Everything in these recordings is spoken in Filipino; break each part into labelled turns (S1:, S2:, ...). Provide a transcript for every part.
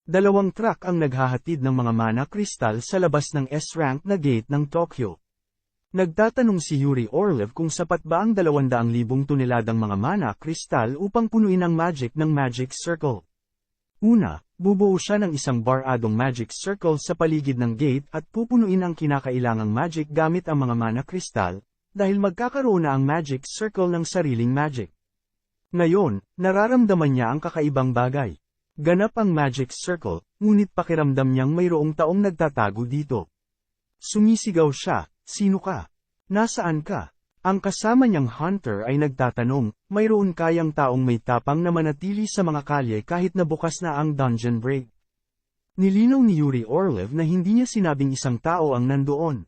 S1: Dalawang truck ang naghahatid ng mga mana kristal sa labas ng S-rank na gate ng Tokyo. Nagtatanong si Yuri Orlev kung sapat ba ang 200,000 toneladang mga mana kristal upang punuin ang magic ng Magic Circle. Una, bubuo siya ng isang baradong Magic Circle sa paligid ng gate at pupunuin ang kinakailangang magic gamit ang mga mana kristal, dahil magkakaroon na ang Magic Circle ng sariling magic. Ngayon, nararamdaman niya ang kakaibang bagay. Ganap ang Magic Circle, ngunit pakiramdam niyang mayroong taong nagtatago dito. Sumisigaw siya, "Sino ka? Nasaan ka?" Ang kasama niyang hunter ay nagtatanong, mayroon kayang taong may tapang na manatili sa mga kalye kahit na bukas na ang dungeon break. Nilinaw ni Yuri Orlev na hindi niya sinabing isang tao ang nandoon.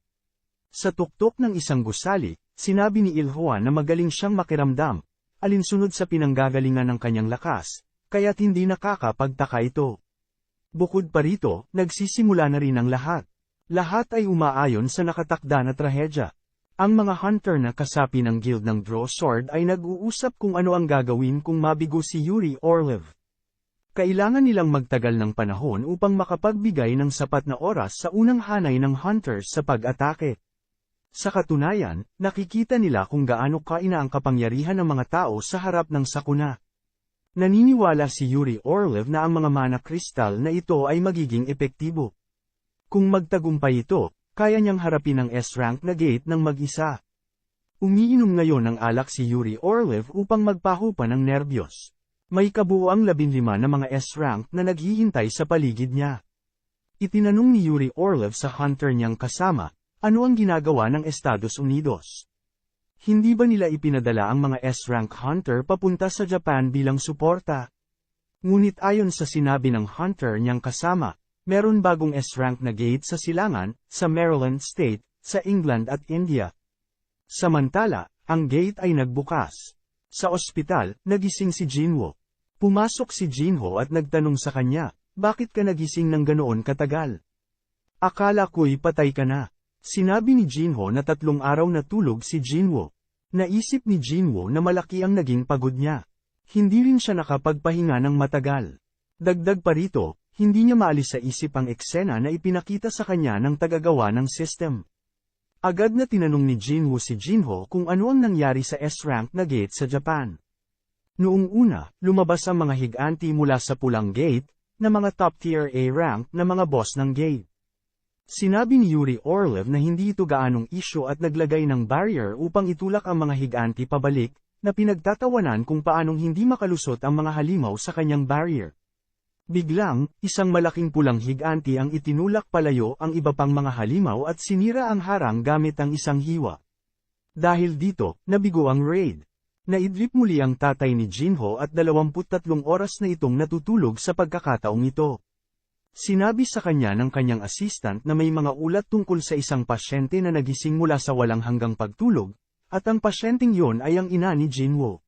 S1: Sa tuktok ng isang gusali, sinabi ni Ilhua na magaling siyang makiramdam, alinsunod sa pinanggagalingan ng kanyang lakas, kaya't hindi nakakapagtaka ito. Bukod pa rito, nagsisimula na rin ang lahat. Lahat ay umaayon sa nakatakda na trahedya. Ang mga hunter na kasapi ng guild ng Draw Sword ay nag-uusap kung ano ang gagawin kung mabigo si Yuri Orlev. Kailangan nilang magtagal ng panahon upang makapagbigay ng sapat na oras sa unang hanay ng hunters sa pag-atake. Sa katunayan, nakikita nila kung gaano kaina ang kapangyarihan ng mga tao sa harap ng sakuna. Naniniwala si Yuri Orlev na ang mga mana kristal na ito ay magiging epektibo. Kung magtagumpay ito, kaya niyang harapin ang S-rank na gate ng mag-isa. Umiinom ngayon ng alak si Yuri Orlev upang magpahupa ng nerbiyos. May kabuuang 15 na mga S-rank na naghihintay sa paligid niya. Itinanong ni Yuri Orlev sa hunter niyang kasama, ano ang ginagawa ng Estados Unidos? Hindi ba nila ipinadala ang mga S-rank hunter papunta sa Japan bilang suporta? Ngunit ayon sa sinabi ng hunter niyang kasama, meron bagong S-rank na gate sa silangan, sa Maryland State, sa England at India. Samantala, ang gate ay nagbukas. Sa ospital, nagising si Jinwoo. Pumasok si Jinho at nagtanong sa kanya, bakit ka nagising ng ganoon katagal? Akala ko'y patay ka na. Sinabi ni Jinho na 3 araw na tulog si Jinwoo. Naisip ni Jinwoo na malaki ang naging pagod niya. Hindi rin siya nakapagpahinga ng matagal. Dagdag pa rito, hindi niya maalis sa isip ang eksena na ipinakita sa kanya ng tagagawa ng system. Agad na tinanong ni Jinwoo si Jinho kung ano ang nangyari sa S-rank na gate sa Japan. Noong una, lumabas ang mga higanti mula sa pulang gate, na mga top-tier A-rank na mga boss ng gate. Sinabi ni Yuri Orlev na hindi ito gaanong issue at naglagay ng barrier upang itulak ang mga higanti pabalik, na pinagtatawanan kung paanong hindi makalusot ang mga halimaw sa kanyang barrier. Biglang, isang malaking pulang higanti ang itinulak palayo ang iba pang mga halimaw at sinira ang harang gamit ang isang hiwa. Dahil dito, nabigo ang raid. Naidlip muli ang tatay ni Jinho at 23 oras na itong natutulog sa pagkakataong ito. Sinabi sa kanya ng kanyang assistant na may mga ulat tungkol sa isang pasyente na nagising mula sa walang hanggang pagtulog, at ang pasyenteng yon ay ang ina ni Jinho.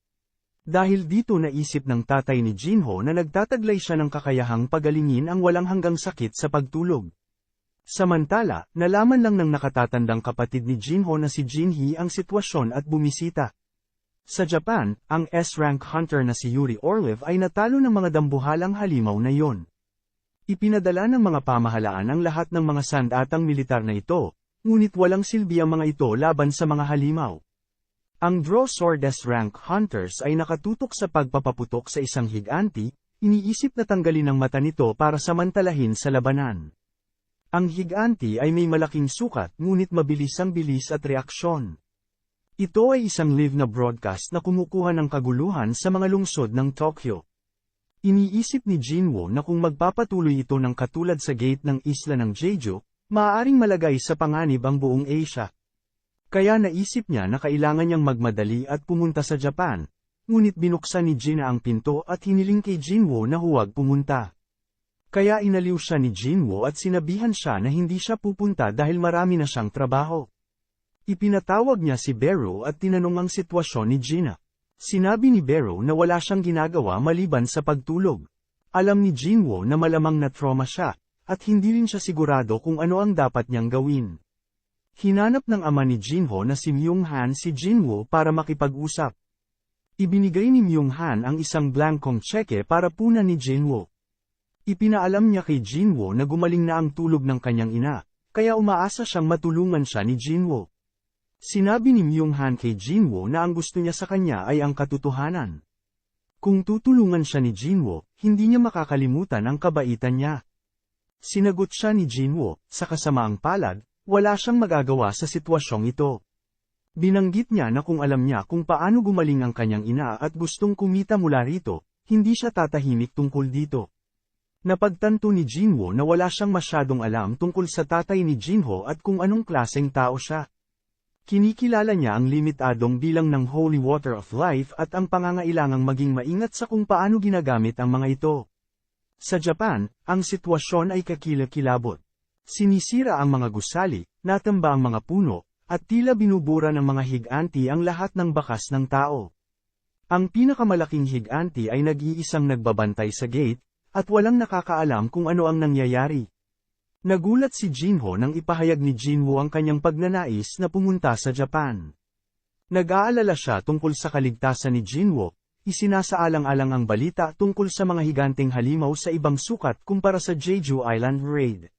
S1: Dahil dito naisip ng tatay ni Jinho na nagtataglay siya ng kakayahang pagalingin ang walang hanggang sakit sa pagtulog. Samantala, nalaman lang ng nakatatandang kapatid ni Jinho na si Jinhee ang sitwasyon at bumisita. Sa Japan, ang S-rank hunter na si Yuri Orlev ay natalo ng mga dambuhalang halimaw na yon. Ipinadala ng mga pamahalaan ang lahat ng mga sandatang militar na ito, ngunit walang silbi ang mga ito laban sa mga halimaw. Ang Draw Sword S-rank hunters ay nakatutok sa pagpapaputok sa isang higanti, iniisip na tanggalin ang mata nito para samantalahin sa labanan. Ang higanti ay may malaking sukat ngunit mabilis ang bilis at reaksyon. Ito ay isang live na broadcast na kumukuha ng kaguluhan sa mga lungsod ng Tokyo. Iniisip ni Jinwoo na kung magpapatuloy ito ng katulad sa gate ng isla ng Jeju, maaaring malagay sa panganib ang buong Asia. Kaya naisip niya na kailangan niyang magmadali at pumunta sa Japan, ngunit binuksan ni Gina ang pinto at hiniling kay Jinwoo na huwag pumunta. Kaya inaliw siya ni Jinwoo at sinabihan siya na hindi siya pupunta dahil marami na siyang trabaho. Ipinatawag niya si Beru at tinanong ang sitwasyon ni Gina. Sinabi ni Beru na wala siyang ginagawa maliban sa pagtulog. Alam ni Jinwoo na malamang na trauma siya, at hindi rin siya sigurado kung ano ang dapat niyang gawin. Hinanap ng ama ni Jinho na si Myung-han si Jinwoo para makipag-usap. Ibinigay ni Myung-han ang isang blankong tseke para punan ni Jinwoo. Ipinaalam niya kay Jinwoo na gumaling na ang tulog ng kanyang ina, kaya umaasa siyang matulungan siya ni Jinwoo. Sinabi ni Myung-han kay Jinwoo na ang gusto niya sa kanya ay ang katotohanan. Kung tutulungan siya ni Jinwoo, hindi niya makakalimutan ang kabaitan niya. Sinagot siya ni Jinwoo, sa kasamaang palad, wala siyang magagawa sa sitwasyong ito. Binanggit niya na kung alam niya kung paano gumaling ang kanyang ina at gustong kumita mula rito, hindi siya tatahimik tungkol dito. Napagtanto ni Jinwoo na wala siyang masyadong alam tungkol sa tatay ni Jinho at kung anong klaseng tao siya. Kinikilala niya ang limitadong bilang ng Holy Water of Life at ang pangangailangang maging maingat sa kung paano ginagamit ang mga ito. Sa Japan, ang sitwasyon ay kakilakilabot. Sinisira ang mga gusali, natamba ang mga puno, at tila binubura ng mga higanti ang lahat ng bakas ng tao. Ang pinakamalaking higanti ay nag-iisang nagbabantay sa gate, at walang nakakaalam kung ano ang nangyayari. Nagulat si Jinho nang ipahayag ni Jinwoo ang kanyang pagnanais na pumunta sa Japan. Nag-aalala siya tungkol sa kaligtasan ni Jinwoo, isinasaalang-alang ang balita tungkol sa mga higanteng halimaw sa ibang sukat kumpara sa Jeju Island Raid.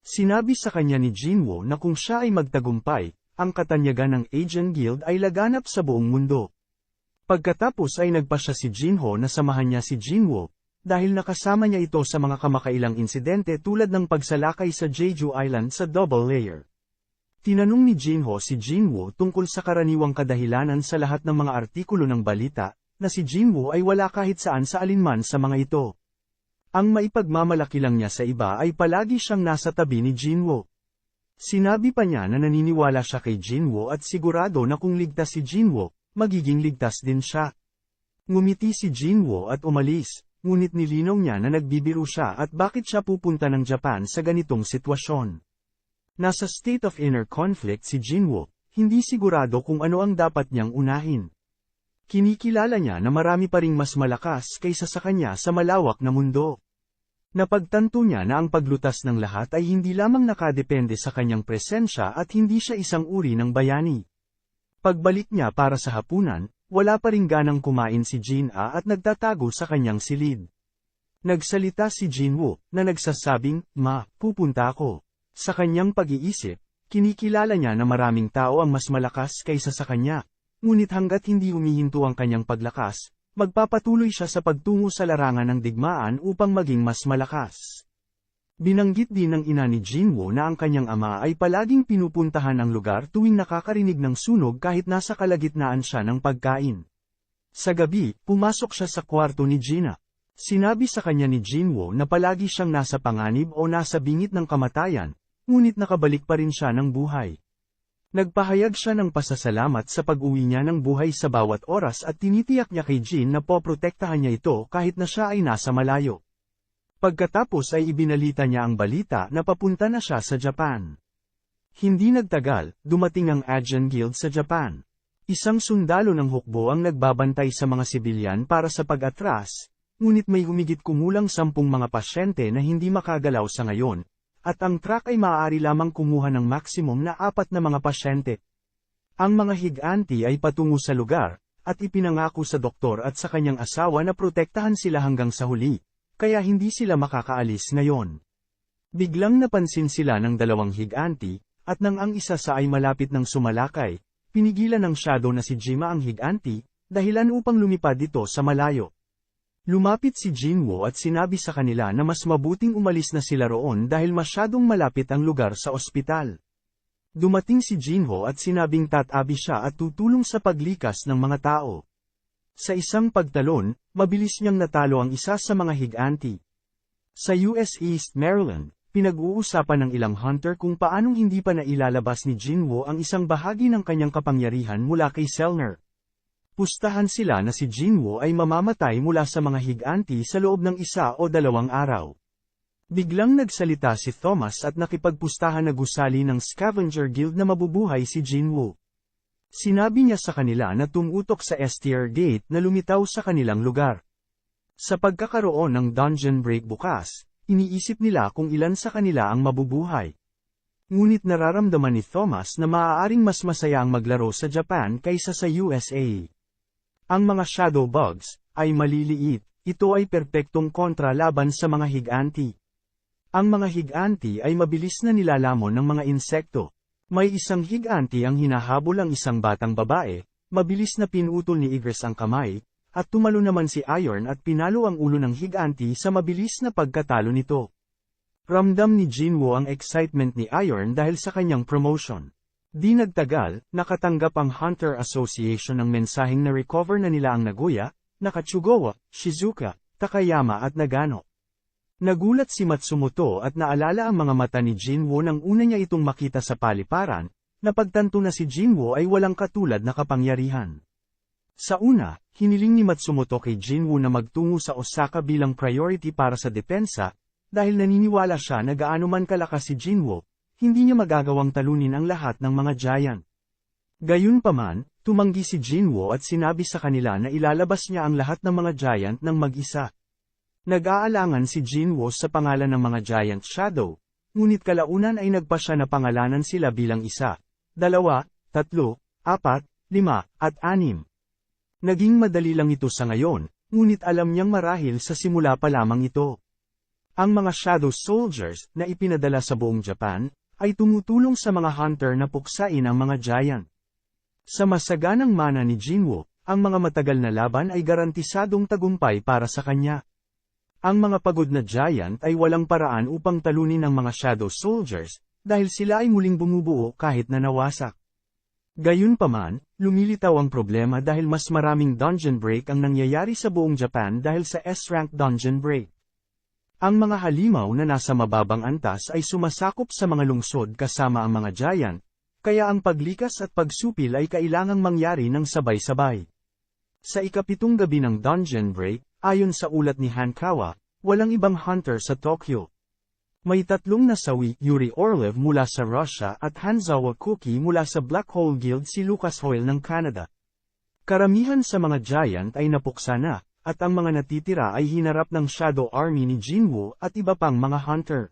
S1: Sinabi sa kanya ni Jinwoo na kung siya ay magtagumpay, ang katanyagan ng Asian Guild ay laganap sa buong mundo. Pagkatapos ay nagpa siya si Jinho na samahan niya si Jinwoo, dahil nakasama niya ito sa mga kamakailang insidente tulad ng pagsalakay sa Jeju Island sa double layer. Tinanong ni Jinho si Jinwoo tungkol sa karaniwang kadahilanan sa lahat ng mga artikulo ng balita, na si Jinwoo ay wala kahit saan sa alinman sa mga ito. Ang maipagmamalaki lang niya sa iba ay palagi siyang nasa tabi ni Jinwoo. Sinabi pa niya na naniniwala siya kay Jinwoo at sigurado na kung ligtas si Jinwoo, magiging ligtas din siya. Ngumiti si Jinwoo at umalis. Ngunit nilinaw niya na nagbibiro siya at bakit siya pupunta ng Japan sa ganitong sitwasyon. Nasa state of inner conflict si Jinwoo, hindi sigurado kung ano ang dapat niyang unahin. Kinikilala niya na marami pa ring mas malakas kaysa sa kanya sa malawak na mundo. Napagtanto niya na ang paglutas ng lahat ay hindi lamang nakadepende sa kanyang presensya at hindi siya isang uri ng bayani. Pagbalik niya para sa hapunan, wala pa ring ganang kumain si Jin-a at nagtatago sa kanyang silid. Nagsalita si Jinwoo, na nagsasabing, "Ma, pupunta ako." Sa kanyang pag-iisip, kinikilala niya na maraming tao ang mas malakas kaysa sa kanya, ngunit hanggat hindi humihinto ang kanyang paglakas, magpapatuloy siya sa pagtungo sa larangan ng digmaan upang maging mas malakas. Binanggit din ng ina ni Jinwoo na ang kanyang ama ay palaging pinupuntahan ang lugar tuwing nakakarinig ng sunog kahit nasa kalagitnaan siya ng pagkain. Sa gabi, pumasok siya sa kwarto ni Jina. Sinabi sa kanya ni Jinwoo na palagi siyang nasa panganib o nasa bingit ng kamatayan, ngunit nakabalik pa rin siya ng buhay. Nagpahayag siya ng pasasalamat sa pag-uwi niya ng buhay sa bawat oras at tinitiyak niya kay Jin na poprotektahan niya ito kahit na siya ay nasa malayo. Pagkatapos ay ibinalita niya ang balita na papunta na siya sa Japan. Hindi nagtagal, dumating ang Asian Guild sa Japan. Isang sundalo ng hukbo ang nagbabantay sa mga sibilyan para sa pag-atras, ngunit may humigit kumulang 10 mga pasyente na hindi makagalaw sa ngayon, at ang truck ay maaari lamang kumuha ng maximum na 4 na mga pasyente. Ang mga higanti ay patungo sa lugar, at ipinangako sa doktor at sa kanyang asawa na protektahan sila hanggang sa huli. Kaya hindi sila makakaalis ngayon. Biglang napansin sila ng 2 higanti, at nang ang isa sa ay malapit ng sumalakay, pinigilan ng shadow na si Jima ang higanti, dahilan upang lumipad dito sa malayo. Lumapit si Jinwoo at sinabi sa kanila na mas mabuting umalis na sila roon dahil masyadong malapit ang lugar sa ospital. Dumating si Jinho at sinabing tatabi siya at tutulong sa paglikas ng mga tao. Sa isang pagtalon, mabilis niyang natalo ang isa sa mga higanti. Sa US East Maryland, pinag-uusapan ng ilang hunter kung paanong hindi pa nailalabas ni Jinwoo ang isang bahagi ng kanyang kapangyarihan mula kay Selner. Pustahan sila na si Jinwoo ay mamamatay mula sa mga higanti sa loob ng 1 o 2 araw. Biglang nagsalita si Thomas at nakipagpustahan na gusali ng Scavenger Guild na mabubuhay si Jinwoo. Sinabi niya sa kanila na tumutok sa STR Gate na lumitaw sa kanilang lugar. Sa pagkakaroon ng dungeon break bukas, iniisip nila kung ilan sa kanila ang mabubuhay. Ngunit nararamdaman ni Thomas na maaaring mas masaya ang maglaro sa Japan kaysa sa USA. Ang mga shadow bugs ay maliliit, Ito ay perpektong kontra laban sa mga higanti. Ang mga higanti ay mabilis na nilalamon ng mga insekto. May isang higanti ang hinahabol ang isang batang babae, mabilis na pinutol ni Igris ang kamay, at tumalo naman si Iron at pinalo ang ulo ng higanti sa mabilis na pagkatalo nito. Ramdam ni Jinwoo ang excitement ni Iron dahil sa kanyang promotion. Di nagtagal, nakatanggap ang Hunter Association ng mensaheng na recover na nila ang Nagoya, Nakatsugawa, Shizuka, Takayama at Nagano. Nagulat si Matsumoto at naalala ang mga mata ni Jinwoo nang una niya itong makita sa paliparan, napagtanto na si Jinwoo ay walang katulad na kapangyarihan. Sa una, hiniling ni Matsumoto kay Jinwoo na magtungo sa Osaka bilang priority para sa depensa, dahil naniniwala siya na gaano man kalakas si Jinwoo, hindi niya magagawang talunin ang lahat ng mga giant. Gayunpaman, tumanggi si Jinwoo at sinabi sa kanila na ilalabas niya ang lahat ng mga giant ng mag-isa. Nag-aalangan si Jinwoo sa pangalan ng mga giant shadow, ngunit kalaunan ay nagpa siya na pangalanan sila bilang 1, 2, 3, 4, 5, at 6. Naging madali lang ito sa ngayon, ngunit alam niyang marahil sa simula pa lamang ito. Ang mga shadow soldiers na ipinadala sa buong Japan, ay tumutulong sa mga hunter na puksain ang mga giant. Sa masaganang mana ni Jinwoo, ang mga matagal na laban ay garantisadong tagumpay para sa kanya. Ang mga pagod na giant ay walang paraan upang talunin ang mga shadow soldiers, dahil sila ay muling bumubuo kahit na nawasak. Gayunpaman, lumilitaw ang problema dahil mas maraming dungeon break ang nangyayari sa buong Japan dahil sa S-rank dungeon break. Ang mga halimaw na nasa mababang antas ay sumasakop sa mga lungsod kasama ang mga giant, kaya ang paglikas at pagsupil ay kailangang mangyari ng sabay-sabay. Sa ikapitong gabi ng dungeon break, ayon sa ulat ni Hankawa, walang ibang hunter sa Tokyo. May 3 nasawi, Yuri Orlev mula sa Russia at Hanzawa Kuki mula sa Black Hole Guild si Lucas Hoyle ng Canada. Karamihan sa mga giant ay napuksa na, at ang mga natitira ay hinarap ng Shadow Army ni Jinwoo at iba pang mga hunter.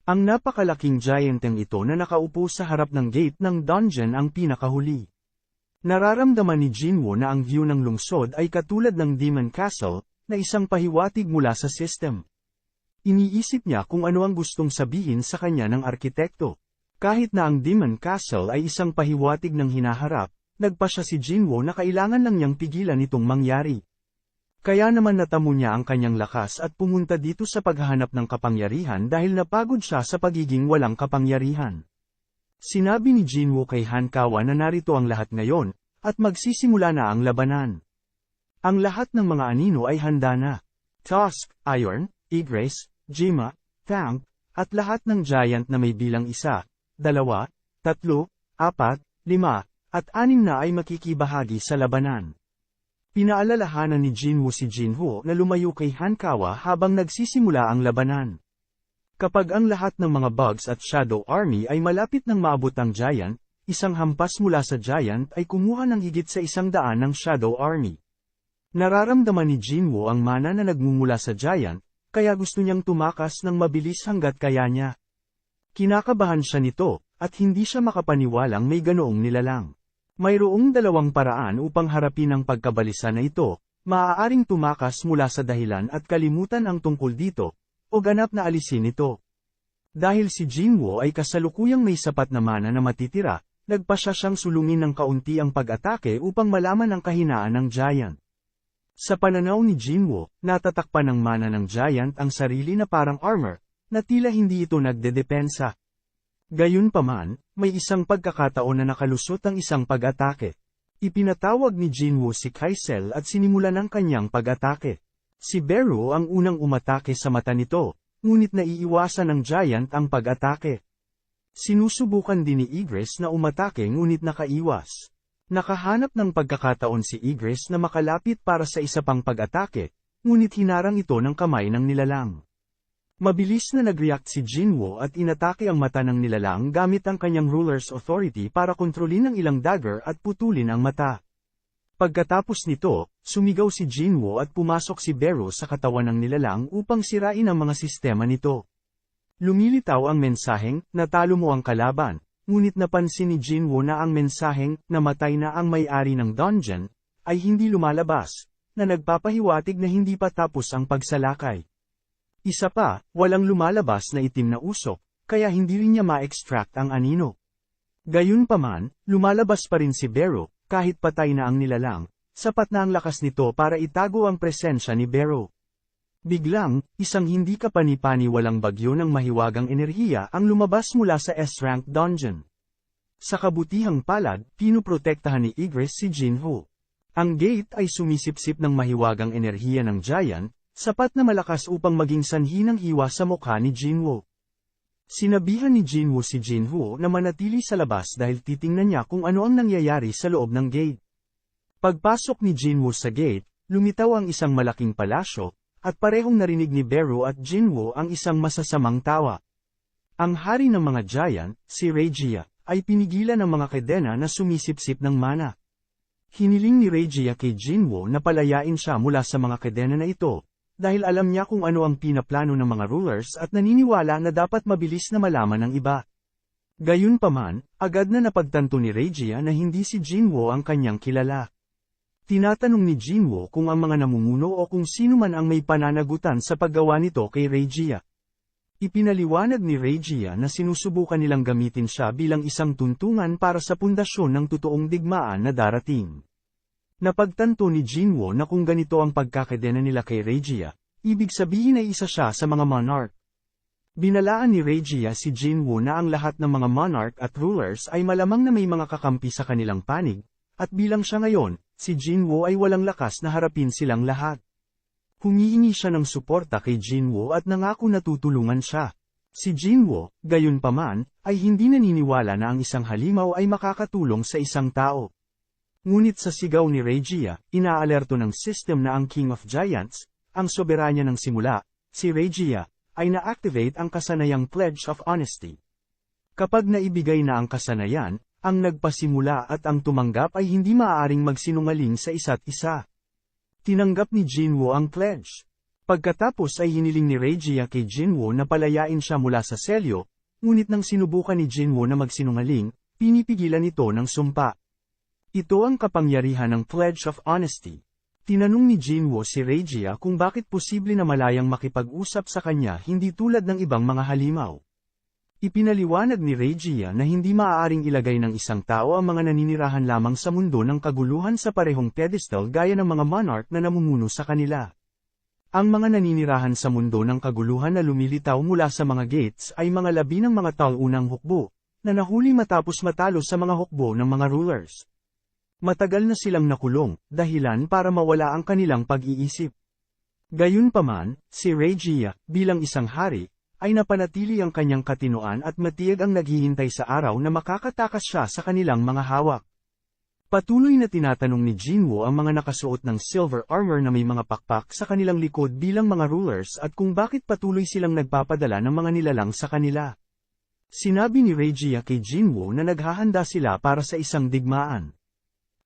S1: Ang napakalaking gianteng ito na nakaupo sa harap ng gate ng dungeon ang pinakahuli. Nararamdaman ni Jinwoo na ang view ng lungsod ay katulad ng Demon Castle, na isang pahiwatig mula sa system. Iniisip niya kung ano ang gustong sabihin sa kanya ng arkitekto. Kahit na ang Demon Castle ay isang pahiwatig ng hinaharap, nagpa siya si Jinwoo na kailangan lang niyang pigilan itong mangyari. Kaya naman natamo niya ang kanyang lakas at pumunta dito sa paghahanap ng kapangyarihan dahil napagod siya sa pagiging walang kapangyarihan. Sinabi ni Jinwoo kay Hankawa na narito ang lahat ngayon, at magsisimula na ang labanan. Ang lahat ng mga anino ay handa na. Tusk, Iron, Igris, Jima, Tank, at lahat ng giant na may bilang 1, 2, 3, 4, 5, at 6 na ay makikibahagi sa labanan. Pinaalalahanan ni Jinwoo si Jinho na lumayo kay Hankawa habang nagsisimula ang labanan. Kapag ang lahat ng mga bugs at Shadow Army ay malapit ng maabot ang giant, isang hampas mula sa giant ay kumuha ng higit sa 100 ng Shadow Army. Nararamdaman ni Jinwoo ang mana na nagmumula sa giant, kaya gusto niyang tumakas ng mabilis hanggat kaya niya. Kinakabahan siya nito, at hindi siya makapaniwalang may ganoong nilalang. Mayroong 2 paraan upang harapin ang pagkabalisa na ito, maaaring tumakas mula sa dahilan at kalimutan ang tungkol dito, o ganap na alisin ito. Dahil si Jinwoo ay kasalukuyang may sapat na mana na matitira, nagpa siya siyang sulungin ng kaunti ang pag-atake upang malaman ang kahinaan ng giant. Sa pananaw ni Jinwoo, natatakpan ng mana ng giant ang sarili na parang armor, na tila hindi ito nagdedepensa. Gayunpaman, may isang pagkakataon na nakalusot ang isang pag-atake. Ipinatawag ni Jinwoo si Kaisel at sinimulan ang kanyang pag-atake. Si Beru ang unang umatake sa mata nito, ngunit naiiwasan ng giant ang pag-atake. Sinusubukan din ni Igris na umatake ngunit nakaiwas. Nakahanap ng pagkakataon si Igris na makalapit para sa isa pang pag-atake, ngunit hinarang ito ng kamay ng nilalang. Mabilis na nag-react si Jinwoo at inatake ang mata ng nilalang gamit ang kanyang ruler's authority para kontrolin ang ilang dagger at putulin ang mata. Pagkatapos nito, sumigaw si Jinwoo at pumasok si Beru sa katawan ng nilalang upang sirain ang mga sistema nito. Lumilitaw ang mensaheng, natalo mo ang kalaban, ngunit napansin ni Jinwoo na ang mensaheng, namatay na ang may-ari ng dungeon, ay hindi lumalabas, na nagpapahiwatig na hindi pa tapos ang pagsalakay. Isa pa, walang lumalabas na itim na usok, kaya hindi rin niya ma-extract ang anino. Gayunpaman, lumalabas pa rin si Barrow, kahit patay na ang nilalang, sapat na ang lakas nito para itago ang presensya ni Barrow. Biglang, isang hindi kapani-paniwalang bagyo ng mahiwagang enerhiya ang lumabas mula sa S-rank dungeon. Sa kabutihang palad, pinuprotektahan ni Igris si Jinwoo. Ang gate ay sumisipsip ng mahiwagang enerhiya ng Giant, sapat na malakas upang maging sanhi ng hiwa sa mukha ni Jinwoo. Sinabihan ni Jinwoo si Jinwoo na manatili sa labas dahil titingnan niya kung ano ang nangyayari sa loob ng gate. Pagpasok ni Jinwoo sa gate, lumitaw ang isang malaking palasyo, at parehong narinig ni Barrow at Jinwoo ang isang masasamang tawa. Ang hari ng mga Giant, si Regia, ay pinigilan ng mga kadena na sumisipsip ng mana. Hiniling ni Regia kay Jinwoo na palayain siya mula sa mga kadena na ito, dahil alam niya kung ano ang pinaplano ng mga rulers at naniniwala na dapat mabilis na malaman ng iba. Gayunpaman, agad na napagtanto ni Regia na hindi si Jinwoo ang kanyang kilala. Tinatanong ni Jinwoo kung ang mga namumuno o kung sino man ang may pananagutan sa paggawa nito kay Regia. Ipinaliwanag ni Regia na sinusubukan nilang gamitin siya bilang isang tuntungan para sa pundasyon ng totoong digmaan na darating. Napagtanto ni Jinwoo na kung ganito ang pagkakadena nila kay Regia, ibig sabihin ay isa siya sa mga monarch. Binalaan ni Regia si Jinwoo na ang lahat ng mga monarch at rulers ay malamang na may mga kakampi sa kanilang panig, at bilang siya ngayon, si Jinwoo ay walang lakas na harapin silang lahat. Humihingi siya ng suporta kay Jinwoo at nangako na tutulungan siya. Si Jinwoo, gayunpaman, ay hindi naniniwala na ang isang halimaw ay makakatulong sa isang tao. Ngunit sa sigaw ni Regia, inaalerto ng system na ang King of Giants, ang soberanya ng simula, si Regia, ay na-activate ang kasanayang Pledge of Honesty. Kapag naibigay na ang kasanayan, ang nagpasimula at ang tumanggap ay hindi maaaring magsinungaling sa isa't isa. Tinanggap ni Jinwoo ang pledge. Pagkatapos ay hiniling ni Regia kay Jinwoo na palayain siya mula sa selyo, ngunit nang sinubukan ni Jinwoo na magsinungaling, pinipigilan ito ng sumpa. Ito ang kapangyarihan ng Pledge of Honesty. Tinanong ni Jinwoo si Regia kung bakit posible na malayang makipag-usap sa kanya hindi tulad ng ibang mga halimaw. Ipinaliwanag ni Regia na hindi maaaring ilagay ng isang tao ang mga naninirahan lamang sa mundo ng kaguluhan sa parehong pedestal gaya ng mga monarch na namumuno sa kanila. Ang mga naninirahan sa mundo ng kaguluhan na lumilitaw mula sa mga gates ay mga labi ng mga taunang hukbo, na nahuli matapos matalo sa mga hukbo ng mga rulers. Matagal na silang nakulong, dahilan para mawala ang kanilang pag-iisip. Gayunpaman, si Regia, bilang isang hari, ay napanatili ang kanyang katinoan at matiyag ang naghihintay sa araw na makakatakas siya sa kanilang mga hawak. Patuloy na tinatanong ni Jinwoo ang mga nakasuot ng silver armor na may mga pakpak sa kanilang likod bilang mga rulers at kung bakit patuloy silang nagpapadala ng mga nilalang sa kanila. Sinabi ni Regia kay Jinwoo na naghahanda sila para sa isang digmaan.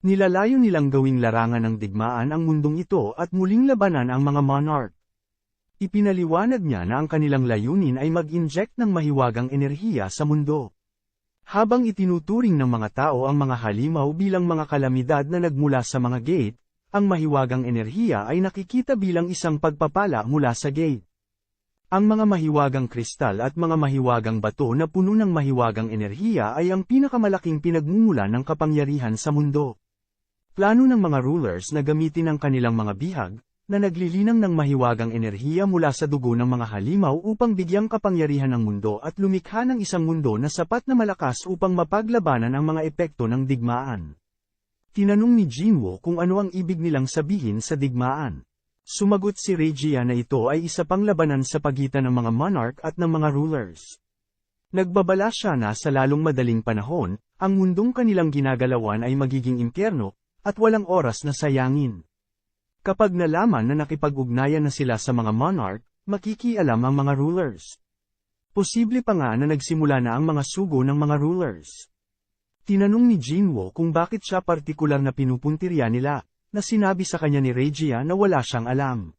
S1: Nilalayo nilang gawing larangan ng digmaan ang mundong ito at muling labanan ang mga monarch. Ipinaliwanag niya na ang kanilang layunin ay mag-inject ng mahiwagang enerhiya sa mundo. Habang itinuturing ng mga tao ang mga halimaw bilang mga kalamidad na nagmula sa mga gate, ang mahiwagang enerhiya ay nakikita bilang isang pagpapala mula sa gate. Ang mga mahiwagang kristal at mga mahiwagang bato na puno ng mahiwagang enerhiya ay ang pinakamalaking pinagmumulan ng kapangyarihan sa mundo. Plano ng mga rulers na gamitin ang kanilang mga bihag, na naglilinang ng mahiwagang enerhiya mula sa dugo ng mga halimaw upang bigyang kapangyarihan ng mundo at lumikha ng isang mundo na sapat na malakas upang mapaglabanan ang mga epekto ng digmaan. Tinanong ni Jinwoo kung ano ang ibig nilang sabihin sa digmaan. Sumagot si Regia na ito ay isa pang labanan sa pagitan ng mga monarch at ng mga rulers. Nagbabala siya na sa lalong madaling panahon, ang mundong kanilang ginagalawan ay magiging impyerno, at walang oras na sayangin. Kapag nalaman na nakipag-ugnayan na sila sa mga monarch, makikialam ang mga rulers. Posible pa nga na nagsimula na ang mga sugo ng mga rulers. Tinanong ni Jinwoo kung bakit siya partikular na pinupuntirya nila, na sinabi sa kanya ni Regia na wala siyang alam.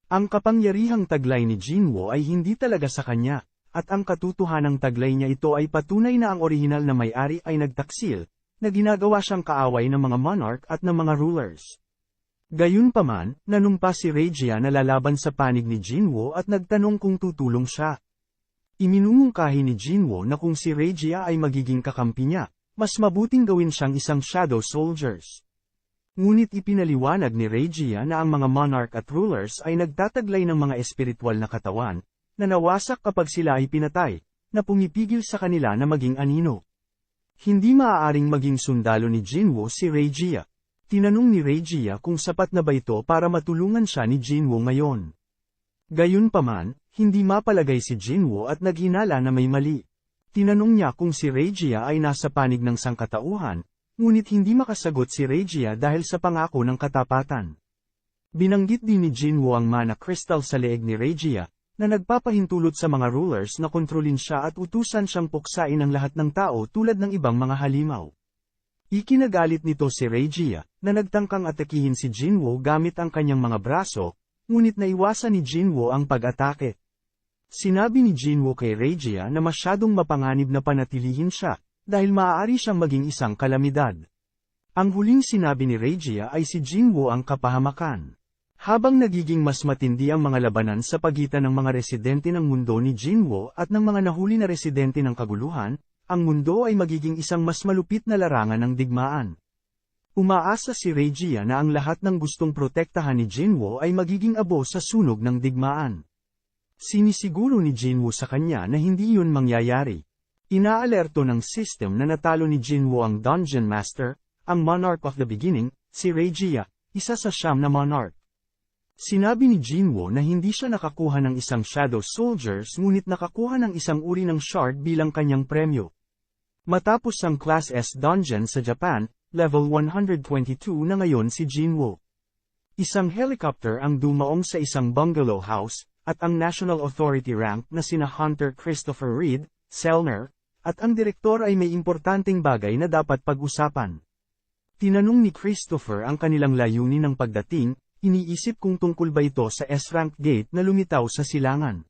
S1: Ang kapangyarihang taglay ni Jinwoo ay hindi talaga sa kanya, at ang katotohanang taglay niya ito ay patunay na ang orihinal na may-ari ay nagtaksil, na ginagawa siyang kaaway ng mga monarch at ng mga rulers. Gayunpaman, nanumpa si Regia na lalaban sa panig ni Jinwoo at nagtanong kung tutulong siya. Iminumungkahi ni Jinwoo na kung si Regia ay magiging kakampi niya, mas mabuting gawin siyang isang shadow soldiers. Ngunit ipinaliwanag ni Regia na ang mga monarch at rulers ay nagtataglay ng mga espiritual na katawan, na nawasak kapag sila ay pinatay, na pumipigil sa kanila na maging anino. Hindi maaaring maging sundalo ni Jinwoo si Regia. Tinanong ni Regia kung sapat na ba ito para matulungan siya ni Jinwoo ngayon. Gayunpaman, hindi mapalagay si Jinwoo at naghinala na may mali. Tinanong niya kung si Regia ay nasa panig ng sangkatauhan, ngunit hindi makasagot si Regia dahil sa pangako ng katapatan. Binanggit din ni Jinwoo ang mana crystal sa leeg ni Regia, na nagpapahintulot sa mga rulers na kontrolin siya at utusan siyang puksain ang lahat ng tao tulad ng ibang mga halimaw. Ikinagalit nito si Regia, na nagtangkang atakihin si Jinwoo gamit ang kanyang mga braso, ngunit naiwasan ni Jinwoo ang pag-atake. Sinabi ni Jinwoo kay Regia na masyadong mapanganib na panatilihin siya, dahil maaari siyang maging isang kalamidad. Ang huling sinabi ni Regia ay si Jinwoo ang kapahamakan. Habang nagiging mas matindi ang mga labanan sa pagitan ng mga residente ng mundo ni Jinwoo at ng mga nahuli na residente ng kaguluhan, ang mundo ay magiging isang mas malupit na larangan ng digmaan. Umaasa si Regia na ang lahat ng gustong protektahan ni Jinwoo ay magiging abo sa sunog ng digmaan. Sinisiguro ni Jinwoo sa kanya na hindi yun mangyayari. Inaalerto ng system na natalo ni Jinwoo ang Dungeon Master, ang Monarch of the Beginning, si Regia, isa sa 9 na monarch. Sinabi ni Jinwoo na hindi siya nakakuha ng isang Shadow Soldiers ngunit nakakuha ng isang uri ng shard bilang kanyang premyo. Matapos ang Class S dungeon sa Japan, level 122 na ngayon si Jinwoo. Isang helicopter ang dumaong sa isang bungalow house, at ang National Authority rank na sina Hunter Christopher Reed, Selner, at ang direktor ay may importanteng bagay na dapat pag-usapan. Tinanong ni Christopher ang kanilang layunin ng pagdating, iniisip kung tungkol ba ito sa S-rank gate na lumitaw sa silangan.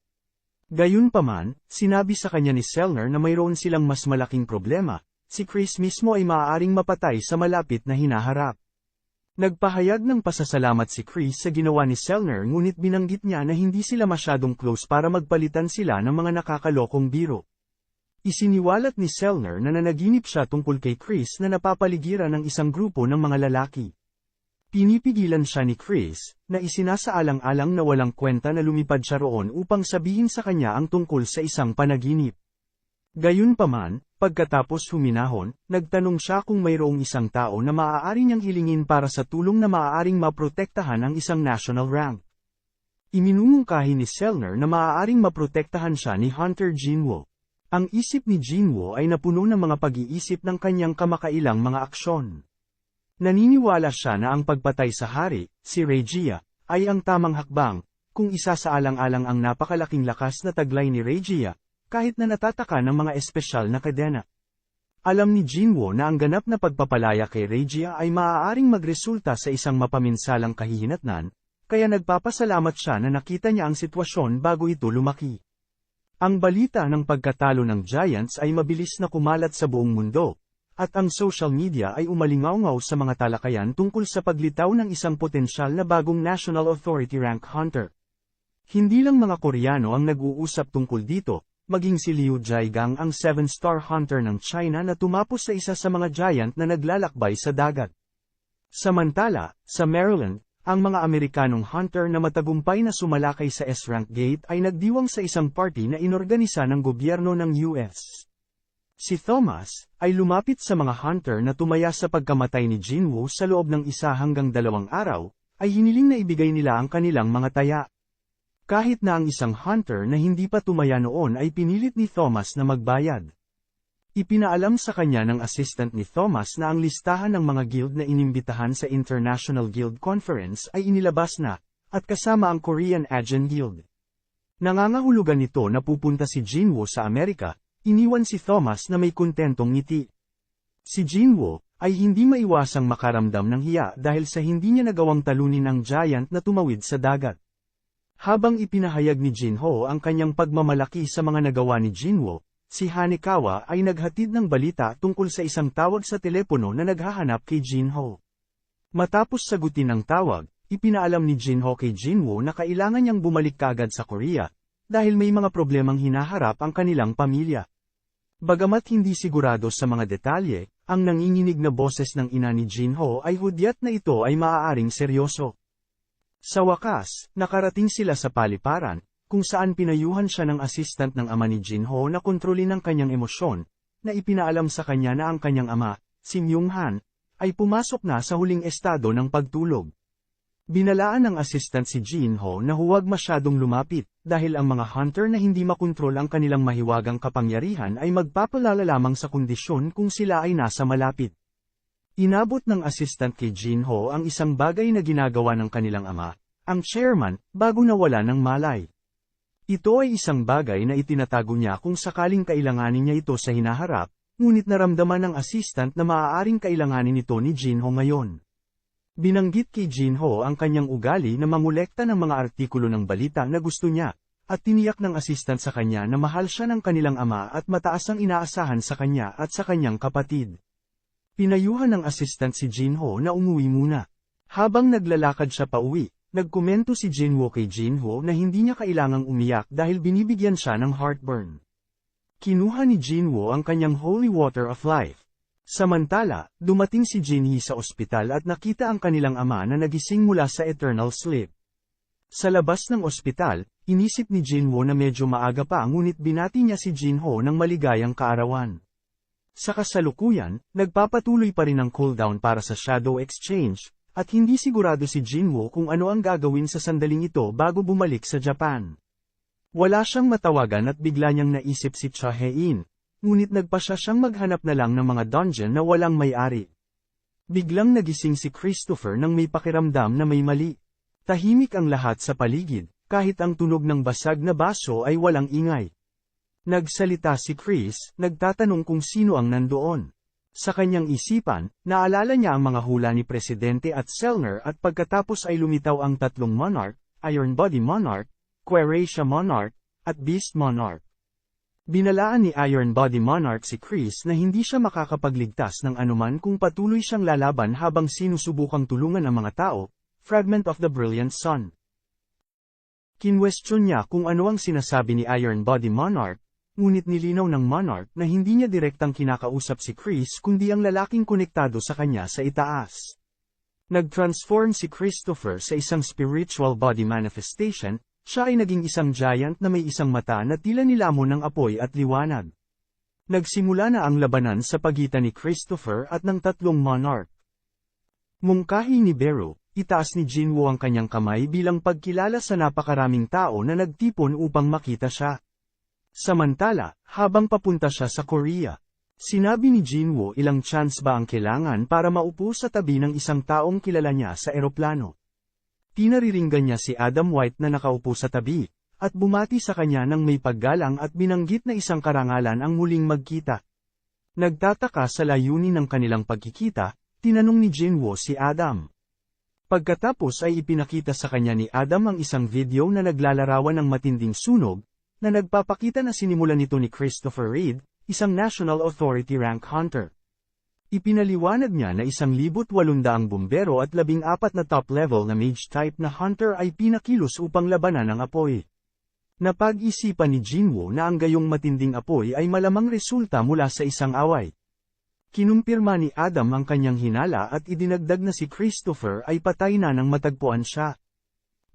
S1: Gayunpaman, sinabi sa kanya ni Selner na mayroon silang mas malaking problema, si Chris mismo ay maaaring mapatay sa malapit na hinaharap. Nagpahayag ng pasasalamat si Chris sa ginawa ni Selner ngunit binanggit niya na hindi sila masyadong close para magpalitan sila ng mga nakakalokong biro. Isiniwalat ni Selner na nanaginip siya tungkol kay Chris na napapaligiran ng isang grupo ng mga lalaki. Pinipigilan siya ni Chris, na isinasaalang-alang na walang kwenta na lumipad siya roon upang sabihin sa kanya ang tungkol sa isang panaginip. Gayunpaman, pagkatapos huminahon, nagtanong siya kung mayroong isang tao na maaari niyang hilingin para sa tulong na maaaring maprotektahan ang isang national rank. Iminumungkahi ni Selner na maaaring maprotektahan siya ni Hunter Jinwoo. Ang isip ni Jinwoo ay napuno ng mga pag-iisip ng kanyang kamakailang mga aksyon. Naniniwala siya na ang pagpatay sa hari, si Regia, ay ang tamang hakbang, kung isasaalang-alang ang napakalaking lakas na taglay ni Regia, kahit na natataka ng mga espesyal na kadena. Alam ni Jinwoo na ang ganap na pagpapalaya kay Regia ay maaaring magresulta sa isang mapaminsalang kahihinatnan, kaya nagpapasalamat siya na nakita niya ang sitwasyon bago ito lumaki. Ang balita ng pagkatalo ng Giants ay mabilis na kumalat sa buong mundo. At ang social media ay umalingaw-ngaw sa mga talakayan tungkol sa paglitaw ng isang potensyal na bagong National Authority rank hunter. Hindi lang mga Koreano ang nag-uusap tungkol dito, maging si Liu Jiagang ang 7-star hunter ng China na tumapos sa isa sa mga giant na naglalakbay sa dagat. Samantala, sa Maryland, ang mga Amerikanong hunter na matagumpay na sumalakay sa S-rank gate ay nagdiwang sa isang party na inorganisa ng gobyerno ng US. Si Thomas, ay lumapit sa mga hunter na tumaya sa pagkamatay ni Jinwoo sa loob ng 1 hanggang 2 araw, ay hiniling na ibigay nila ang kanilang mga taya. Kahit na ang isang hunter na hindi pa tumaya noon ay pinilit ni Thomas na magbayad. Ipinaalam sa kanya ng assistant ni Thomas na ang listahan ng mga guild na inimbitahan sa International Guild Conference ay inilabas na, at kasama ang Korean Ajin Guild. Nangangahulugan nito na pupunta si Jinwoo sa Amerika. Iniwan si Thomas na may kontentong ngiti. Si Jinwoo, ay hindi maiwasang makaramdam ng hiya dahil sa hindi niya nagawang talunin ang giant na tumawid sa dagat. Habang ipinahayag ni Jinho ang kanyang pagmamalaki sa mga nagawa ni Jinwoo, si Hanekawa ay naghatid ng balita tungkol sa isang tawag sa telepono na naghahanap kay Jinho. Matapos sagutin ang tawag, ipinaalam ni Jinho kay Jinwoo na kailangan niyang bumalik kaagad sa Korea, dahil may mga problemang hinaharap ang kanilang pamilya. Bagamat hindi sigurado sa mga detalye, ang nanginginig na boses ng ina ni Jinho ay hudyat na ito ay maaaring seryoso. Sa wakas, nakarating sila sa paliparan, kung saan pinayuhan siya ng assistant ng ama ni Jinho na kontrolin ang kanyang emosyon, na ipinaalam sa kanya na ang kanyang ama, si Myung-han, ay pumasok na sa huling estado ng pagtulog. Binalaan ng assistant si Jinho na huwag masyadong lumapit, dahil ang mga hunter na hindi makontrol ang kanilang mahiwagang kapangyarihan ay magpapalala lamang sa kondisyon kung sila ay nasa malapit. Inabot ng assistant kay Jinho ang isang bagay na ginagawa ng kanilang ama, ang chairman, bago nawala ng malay. Ito ay isang bagay na itinatago niya kung sakaling kailanganin niya ito sa hinaharap, ngunit naramdaman ng assistant na maaaring kailanganin ito ni Jinho ngayon. Binanggit kay Jinho ang kanyang ugali na mangolekta ng mga artikulo ng balita na gusto niya, at tiniyak ng assistant sa kanya na mahal siya ng kanilang ama at mataas ang inaasahan sa kanya at sa kanyang kapatid. Pinayuhan ng assistant si Jinho na umuwi muna. Habang naglalakad siya pauwi, nagkomento si Jinwoo kay Jinho na hindi niya kailangang umiyak dahil binibigyan siya ng heartburn. Kinuha ni Jinwoo ang kanyang holy water of life. Samantala, dumating si Jinhee sa ospital at nakita ang kanilang ama na nagising mula sa eternal sleep. Sa labas ng ospital, inisip ni Jinwoo na medyo maaga pa ngunit binati niya si Jinho ng maligayang kaarawan. Sa kasalukuyan, nagpapatuloy pa rin ang cooldown para sa Shadow Exchange, at hindi sigurado si Jinwoo kung ano ang gagawin sa sandaling ito bago bumalik sa Japan. Wala siyang matawagan at bigla niyang naisip si Cha Hae-in, ngunit nagpasya siyang maghanap na lang ng mga dungeon na walang may-ari. Biglang nagising si Christopher nang may pakiramdam na may mali. Tahimik ang lahat sa paligid, kahit ang tunog ng basag na baso ay walang ingay. Nagsalita si Chris, nagtatanong kung sino ang nandoon. Sa kanyang isipan, naalala niya ang mga hula ni Presidente at Selner at pagkatapos ay lumitaw ang tatlong Monarch, Iron Body Monarch, Queracia Monarch, at Beast Monarch. Binalaan ni Iron Body Monarch si Chris na hindi siya makakapagligtas ng anuman kung patuloy siyang lalaban habang sinusubukang tulungan ang mga tao, Fragment of the Brilliant Sun. Kinwestiyon niya kung ano ang sinasabi ni Iron Body Monarch, ngunit nilinaw ng Monarch na hindi niya direktang kinakausap si Chris kundi ang lalaking konektado sa kanya sa itaas. Nag-transform si Christopher sa isang spiritual body manifestation. Siya ay naging isang giant na may isang mata na tila nilamon ng apoy at liwanag. Nagsimula na ang labanan sa pagitan ni Christopher at ng tatlong Monarch. Mungkahi ni Beru, itaas ni Jinwoo ang kanyang kamay bilang pagkilala sa napakaraming tao na nagtipon upang makita siya. Samantala, habang papunta siya sa Korea, sinabi ni Jinwoo ilang chance ba ang kailangan para maupo sa tabi ng isang taong kilala niya sa eroplano. Tinariringgan niya si Adam White na nakaupo sa tabi, at bumati sa kanya ng may paggalang at binanggit na isang karangalan ang muling magkita. Nagtataka sa layunin ng kanilang pagkikita, tinanong ni Jinwoo si Adam. Pagkatapos ay ipinakita sa kanya ni Adam ang isang video na naglalarawan ng matinding sunog, na nagpapakita na sinimulan nito ni Christopher Reed, isang National Authority rank hunter. Ipinaliwanag niya na 1,800 bumbero at 14 na top-level na mage-type na hunter ay pinakilos upang labanan ang apoy. Napag-isipan ni Jinwoo na ang gayong matinding apoy ay malamang resulta mula sa isang away. Kinumpirma ni Adam ang kanyang hinala at idinagdag na si Christopher ay patay na nang matagpuan siya.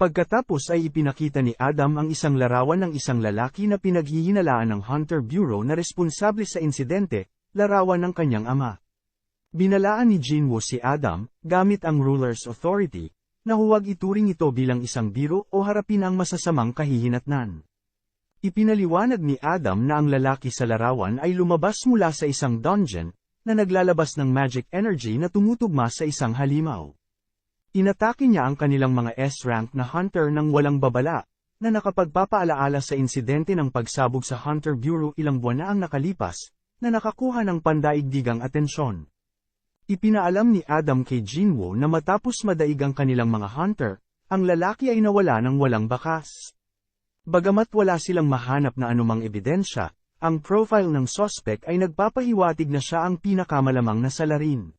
S1: Pagkatapos ay ipinakita ni Adam ang isang larawan ng isang lalaki na pinaghihinalaan ng Hunter Bureau na responsable sa insidente, larawan ng kanyang ama. Binalaan ni Jinwoo si Adam, gamit ang Ruler's Authority, na huwag ituring ito bilang isang biro o harapin ang masasamang kahihinatnan. Ipinaliwanag ni Adam na ang lalaki sa larawan ay lumabas mula sa isang dungeon, na naglalabas ng magic energy na tumutugma sa isang halimaw. Inatake niya ang kanilang mga S-rank na hunter ng walang babala, na nakapagpapaalaala sa insidente ng pagsabog sa Hunter Bureau ilang buwan na ang nakalipas, na nakakuha ng pandaigdigang atensyon. Ipinaalam ni Adam kay Jinwoo na matapos madaig ang kanilang mga hunter, ang lalaki ay nawala ng walang bakas. Bagamat wala silang mahanap na anumang ebidensya, ang profile ng suspect ay nagpapahiwatig na siya ang pinakamalamang na salarin.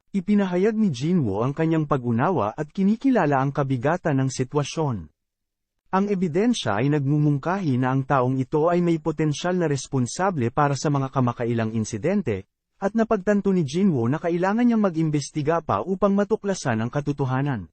S1: Ipinahayag ni Jinwoo ang kanyang pag-unawa at kinikilala ang kabigatan ng sitwasyon. Ang ebidensya ay nagmumungkahi na ang taong ito ay may potensyal na responsable para sa mga kamakailang insidente, at napagtanto ni Jinwoo na kailangan niyang mag-imbestiga pa upang matuklasan ang katotohanan.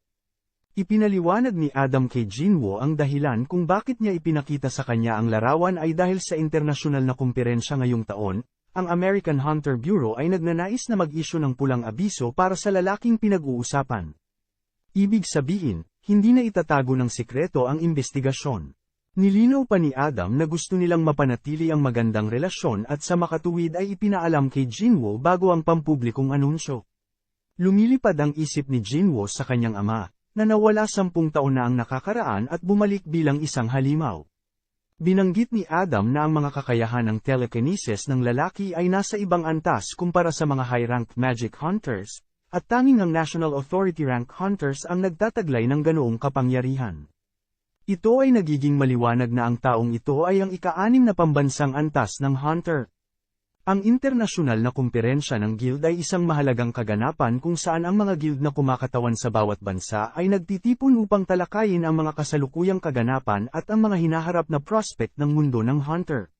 S1: Ipinaliwanag ni Adam kay Jinwoo ang dahilan kung bakit niya ipinakita sa kanya ang larawan ay dahil sa internasyonal na kumperensya ngayong taon, ang American Hunter Bureau ay nagnanais na mag-issue ng pulang abiso para sa lalaking pinag-uusapan. Ibig sabihin, hindi na itatago ng sikreto ang investigasyon. Nilinaw pa ni Adam na gusto nilang mapanatili ang magandang relasyon at sa makatuwid ay ipinaalam kay Jinwoo bago ang pampublikong anunsyo. Lumilipad ang isip ni Jinwoo sa kanyang ama, na nawala 10 taon na ang nakakaraan at bumalik bilang isang halimaw. Binanggit ni Adam na ang mga kakayahan ng telekinesis ng lalaki ay nasa ibang antas kumpara sa mga high-ranked magic hunters, at tanging ang National Authority rank hunters ang nagtataglay ng ganoong kapangyarihan. Ito ay nagiging maliwanag na ang taong ito ay ang ika-6 na pambansang antas ng hunter. Ang internasyonal na kumperensya ng guild ay isang mahalagang kaganapan kung saan ang mga guild na kumakatawan sa bawat bansa ay nagtitipon upang talakayin ang mga kasalukuyang kaganapan at ang mga hinaharap na prospect ng mundo ng hunter.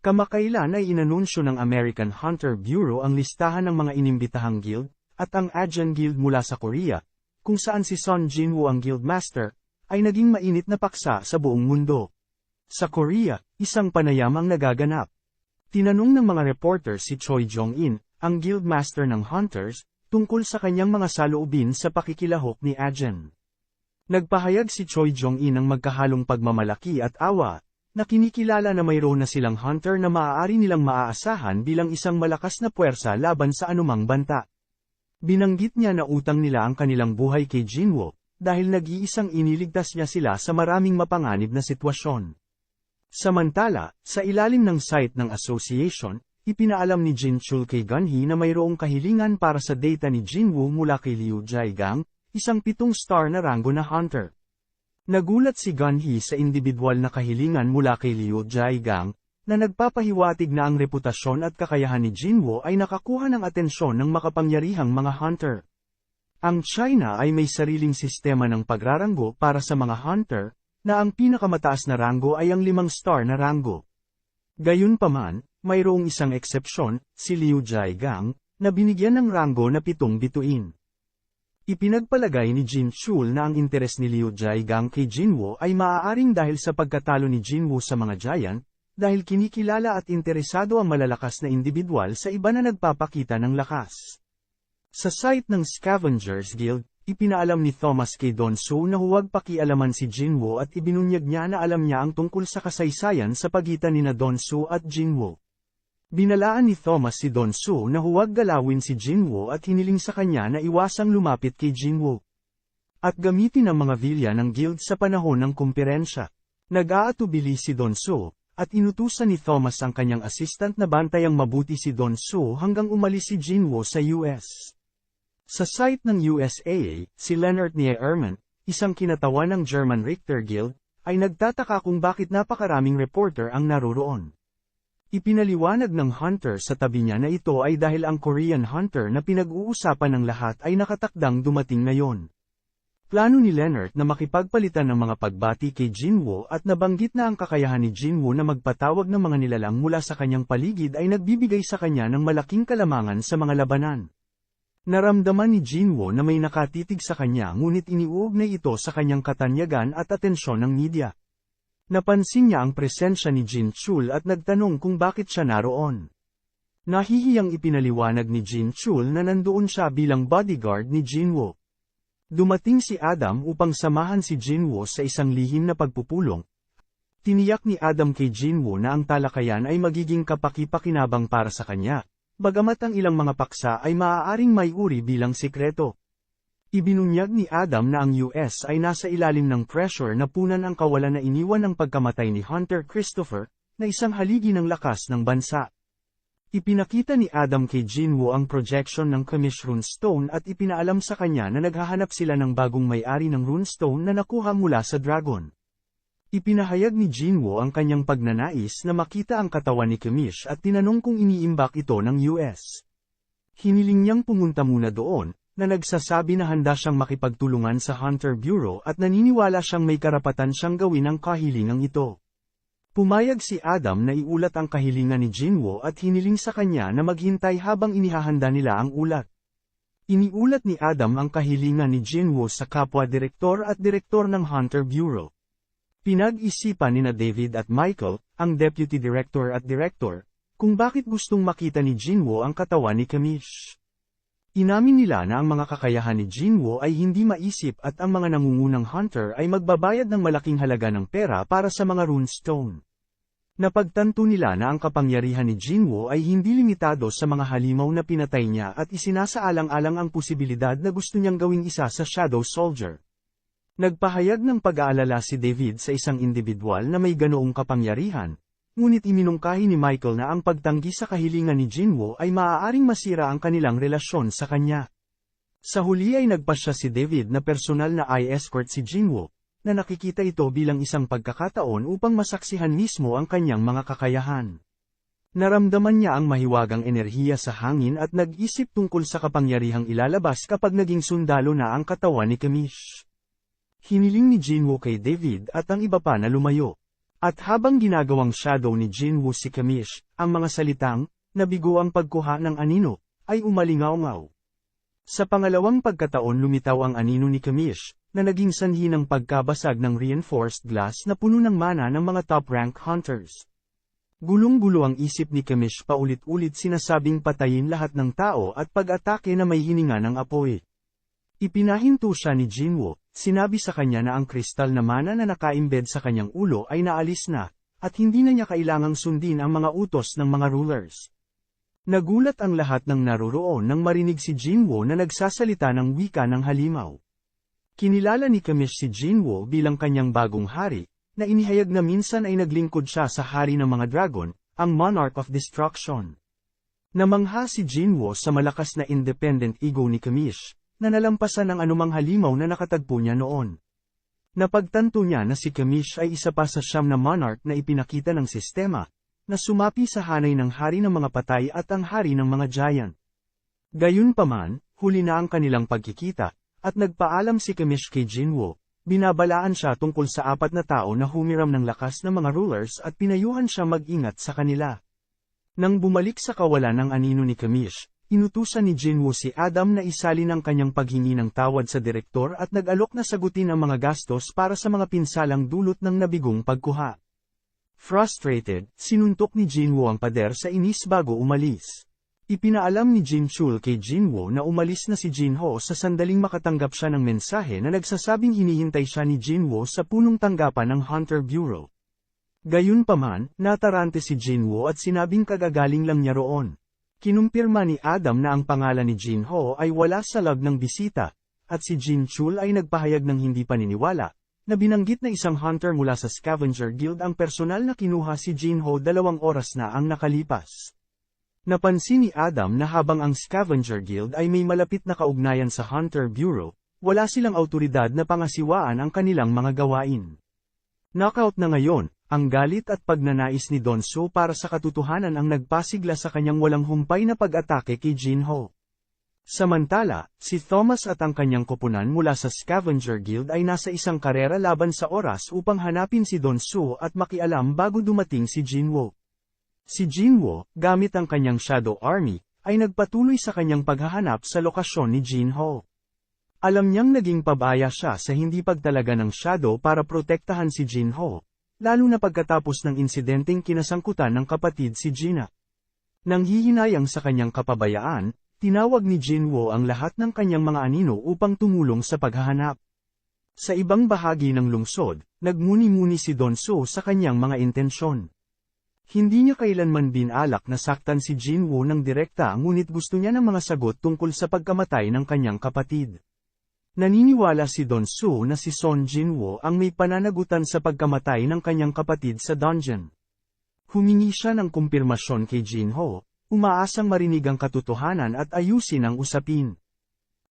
S1: Kamakailan ay inanunsyo ng American Hunter Bureau ang listahan ng mga inimbitahang guild, at ang Ajan Guild mula sa Korea, kung saan si Son Jinwoo ang guild master, ay naging mainit na paksa sa buong mundo. Sa Korea, isang panayam ang nagaganap. Tinanong ng mga reporter si Choi Jong-in, ang guildmaster ng Hunters, tungkol sa kanyang mga saloobin sa pakikilahok ni Ajan. Nagpahayag si Choi Jong-in ng magkahalong pagmamalaki at awa, na kinikilala na mayroon na silang hunter na maaari nilang maaasahan bilang isang malakas na puwersa laban sa anumang banta. Binanggit niya na utang nila ang kanilang buhay kay Jinwoo, dahil nag-iisang iniligtas niya sila sa maraming mapanganib na sitwasyon. Samantala, sa ilalim ng site ng association, ipinaalam ni Jin Chul kay Gunhee na mayroong kahilingan para sa data ni Jinwoo mula kay Liu Jiagang, isang 7-star na rango na hunter. Nagulat si Gunhee sa individual na kahilingan mula kay Liu Jiagang, na nagpapahiwatig na ang reputasyon at kakayahan ni Jinwoo ay nakakuha ng atensyon ng makapangyarihang mga hunter. Ang China ay may sariling sistema ng pagraranggo para sa mga hunter, na ang pinakamataas na rango ay ang 5-star na rango. Gayunpaman, mayroong isang eksepsyon, si Liu Jiagang, na binigyan ng rango na 7 bituin. Ipinagpalagay ni Jin Chul na ang interes ni Liu Jiagang kay Jinwoo ay maaaring dahil sa pagkatalo ni Jinwoo sa mga giant, dahil kinikilala at interesado ang malalakas na individual sa iba na nagpapakita ng lakas. Sa site ng Scavengers Guild, ipinaalam ni Thomas kay Donsu na huwag pakialaman si Jinwoo at ibinunyag niya na alam niya ang tungkol sa kasaysayan sa pagitan nina Donsu at Jinwoo. Binalaan ni Thomas si Donsu na huwag galawin si Jinwoo at hiniling sa kanya na iwasang lumapit kay Jinwoo. At gamitin ang mga vilya ng guild sa panahon ng kumperensya. Nag-aatubili si Donsu, at inutusan ni Thomas ang kanyang assistant na bantayang mabuti si Donsu hanggang umalis si Jinwoo sa US. Sa site ng USAA, si Leonard Nierman, isang kinatawan ng German Richter Guild, ay nagtataka kung bakit napakaraming reporter ang naroroon. Ipinaliwanag ng hunter sa tabi niya na ito ay dahil ang Korean hunter na pinag-uusapan ng lahat ay nakatakdang dumating ngayon. Plano ni Leonard na makipagpalitan ng mga pagbati kay Jinwoo at nabanggit na ang kakayahan ni Jinwoo na magpatawag ng mga nilalang mula sa kanyang paligid ay nagbibigay sa kanya ng malaking kalamangan sa mga labanan. Naramdaman ni Jinwoo na may nakatitig sa kanya ngunit iniuugnay ito sa kanyang katanyagan at atensyon ng media. Napansin niya ang presensya ni Jin Chul at nagtanong kung bakit siya naroon. Nahihiyang ipinaliwanag ni Jin Chul na nandoon siya bilang bodyguard ni Jinwoo. Dumating si Adam upang samahan si Jinwoo sa isang lihim na pagpupulong. Tiniyak ni Adam kay Jinwoo na ang talakayan ay magiging kapaki-pakinabang para sa kanya. Bagamat ang ilang mga paksa ay maaaring may uri bilang sikreto. Ibinunyag ni Adam na ang US ay nasa ilalim ng pressure na punan ang kawalan na iniwan ng pagkamatay ni Hunter Christopher, na isang haligi ng lakas ng bansa. Ipinakita ni Adam kay Jinwoo ang projection ng Kamish runestone at ipinaalam sa kanya na naghahanap sila ng bagong may-ari ng runestone na nakuha mula sa dragon. Ipinahayag ni Jinwoo ang kanyang pagnanais na makita ang katawan ni Kamish at tinanong kung iniimbak ito ng US. Hiniling niyang pumunta muna doon, na nagsasabi na handa siyang makipagtulungan sa Hunter Bureau at naniniwala siyang may karapatan siyang gawin ang kahilingang ito. Pumayag si Adam na iulat ang kahilingan ni Jinwoo at hiniling sa kanya na maghintay habang inihahanda nila ang ulat. Iniulat ni Adam ang kahilingan ni Jinwoo sa kapwa-direktor at direktor ng Hunter Bureau. Pinag-isipan nina David at Michael, ang deputy director at director, kung bakit gustong makita ni Jinwoo ang katawan ni Kamish. Inamin nila na ang mga kakayahan ni Jinwoo ay hindi maisip at ang mga nangungunang hunter ay magbabayad ng malaking halaga ng pera para sa mga runestone. Napagtanto nila na ang kapangyarihan ni Jinwoo ay hindi limitado sa mga halimaw na pinatay niya at isinasaalang-alang ang posibilidad na gusto niyang gawing isa sa Shadow Soldier. Nagpahayag ng pag-aalala si David sa isang individual na may ganoong kapangyarihan, ngunit iminungkahi ni Michael na ang pagtanggi sa kahilingan ni Jinwoo ay maaaring masira ang kanilang relasyon sa kanya. Sa huli ay nagpasya si David na personal na i-escort si Jinwoo, na nakikita ito bilang isang pagkakataon upang masaksihan mismo ang kanyang mga kakayahan. Naramdaman niya ang mahiwagang enerhiya sa hangin at nag-isip tungkol sa kapangyarihang ilalabas kapag naging sundalo na ang katawan ni Kamish. Hiniling ni Jinwoo kay David at ang iba pa na lumayo. At habang ginagawang shadow ni Jinwoo si Kamish, ang mga salitang, nabigo ang pagkuha ng anino, ay umalingaw-ngaw. Sa pangalawang pagkataon lumitaw ang anino ni Kamish, na naging sanhi ng pagkabasag ng reinforced glass na puno ng mana ng mga top-rank hunters. Gulong-gulo ang isip ni Kamish paulit-ulit sinasabing patayin lahat ng tao at pag-atake na may hininga ng apoy. Ipinahinto siya ni Jinwoo, sinabi sa kanya na ang kristal na mana na nakaimbed sa kanyang ulo ay naalis na, at hindi na niya kailangang sundin ang mga utos ng mga rulers. Nagulat ang lahat ng naroroon nang marinig si Jinwoo na nagsasalita ng wika ng halimaw. Kinilala ni Kamish si Jinwoo bilang kanyang bagong hari, na inihayag na minsan ay naglingkod siya sa hari ng mga dragon, ang Monarch of Destruction. Namangha si Jinwoo sa malakas na independent ego ni Kamish, na nalampasan ang anumang halimaw na nakatagpo niya noon. Napagtanto niya na si Kamish ay isa pa sa siyam na monarch na ipinakita ng sistema, na sumapi sa hanay ng hari ng mga patay at ang hari ng mga giant. Gayunpaman, huli na ang kanilang pagkikita, at nagpaalam si Kamish kay Jinwoo, binabalaan siya tungkol sa 4 na tao na humiram ng lakas ng mga rulers at pinayuhan siya mag-ingat sa kanila. Nang bumalik sa kawalan ng anino ni Kamish, inutusan ni Jinwoo si Adam na isalin ang kanyang paghingi ng tawad sa direktor at nag-alok na sagutin ang mga gastos para sa mga pinsalang dulot ng nabigong pagkuha. Frustrated, sinuntok ni Jinwoo ang pader sa inis bago umalis. Ipinaalam ni Jinchul kay Jinwoo na umalis na si Jinho sa sandaling makatanggap siya ng mensahe na nagsasabing hinihintay siya ni Jinwoo sa punong tanggapan ng Hunter Bureau. Gayunpaman, natarante si Jinwoo at sinabing kagagaling lang niya roon. Kinumpirma ni Adam na ang pangalan ni Jinho ay wala sa log ng bisita, at si Jinchul ay nagpahayag ng hindi paniniwala, na binanggit na isang hunter mula sa Scavenger Guild ang personal na kinuha si Jinho 2 oras na ang nakalipas. Napansin ni Adam na habang ang Scavenger Guild ay may malapit na kaugnayan sa Hunter Bureau, wala silang autoridad na pangasiwaan ang kanilang mga gawain. Knockout na ngayon, ang galit at pagnanais ni Donso para sa katotohanan ang nagpasigla sa kanyang walang humpay na pag-atake kay Jinho. Samantala, si Thomas at ang kanyang koponan mula sa Scavenger Guild ay nasa isang karera laban sa oras upang hanapin si Donso at makialam bago dumating si Jinwoo. Si Jinwoo, gamit ang kanyang Shadow Army, ay nagpatuloy sa kanyang paghahanap sa lokasyon ni Jinho. Alam niyang naging pabaya siya sa hindi pagtalaga ng Shadow para protektahan si Jinho, lalo na pagkatapos ng insidenteng kinasangkutan ng kapatid si Gina. Nang hihinayang sa kanyang kapabayaan, tinawag ni Jinwoo ang lahat ng kanyang mga anino upang tumulong sa paghahanap. Sa ibang bahagi ng lungsod, nagmuni-muni si Donso sa kanyang mga intensyon. Hindi niya kailanman binalak na saktan si Jinwoo ng direkta ngunit gusto niya ng mga sagot tungkol sa pagkamatay ng kanyang kapatid. Naniniwala si Donso na si Son Jinwoo ang may pananagutan sa pagkamatay ng kanyang kapatid sa dungeon. Humingi siya ng kumpirmasyon kay Jinho, umaasang marinig ang katotohanan at ayusin ang usapin.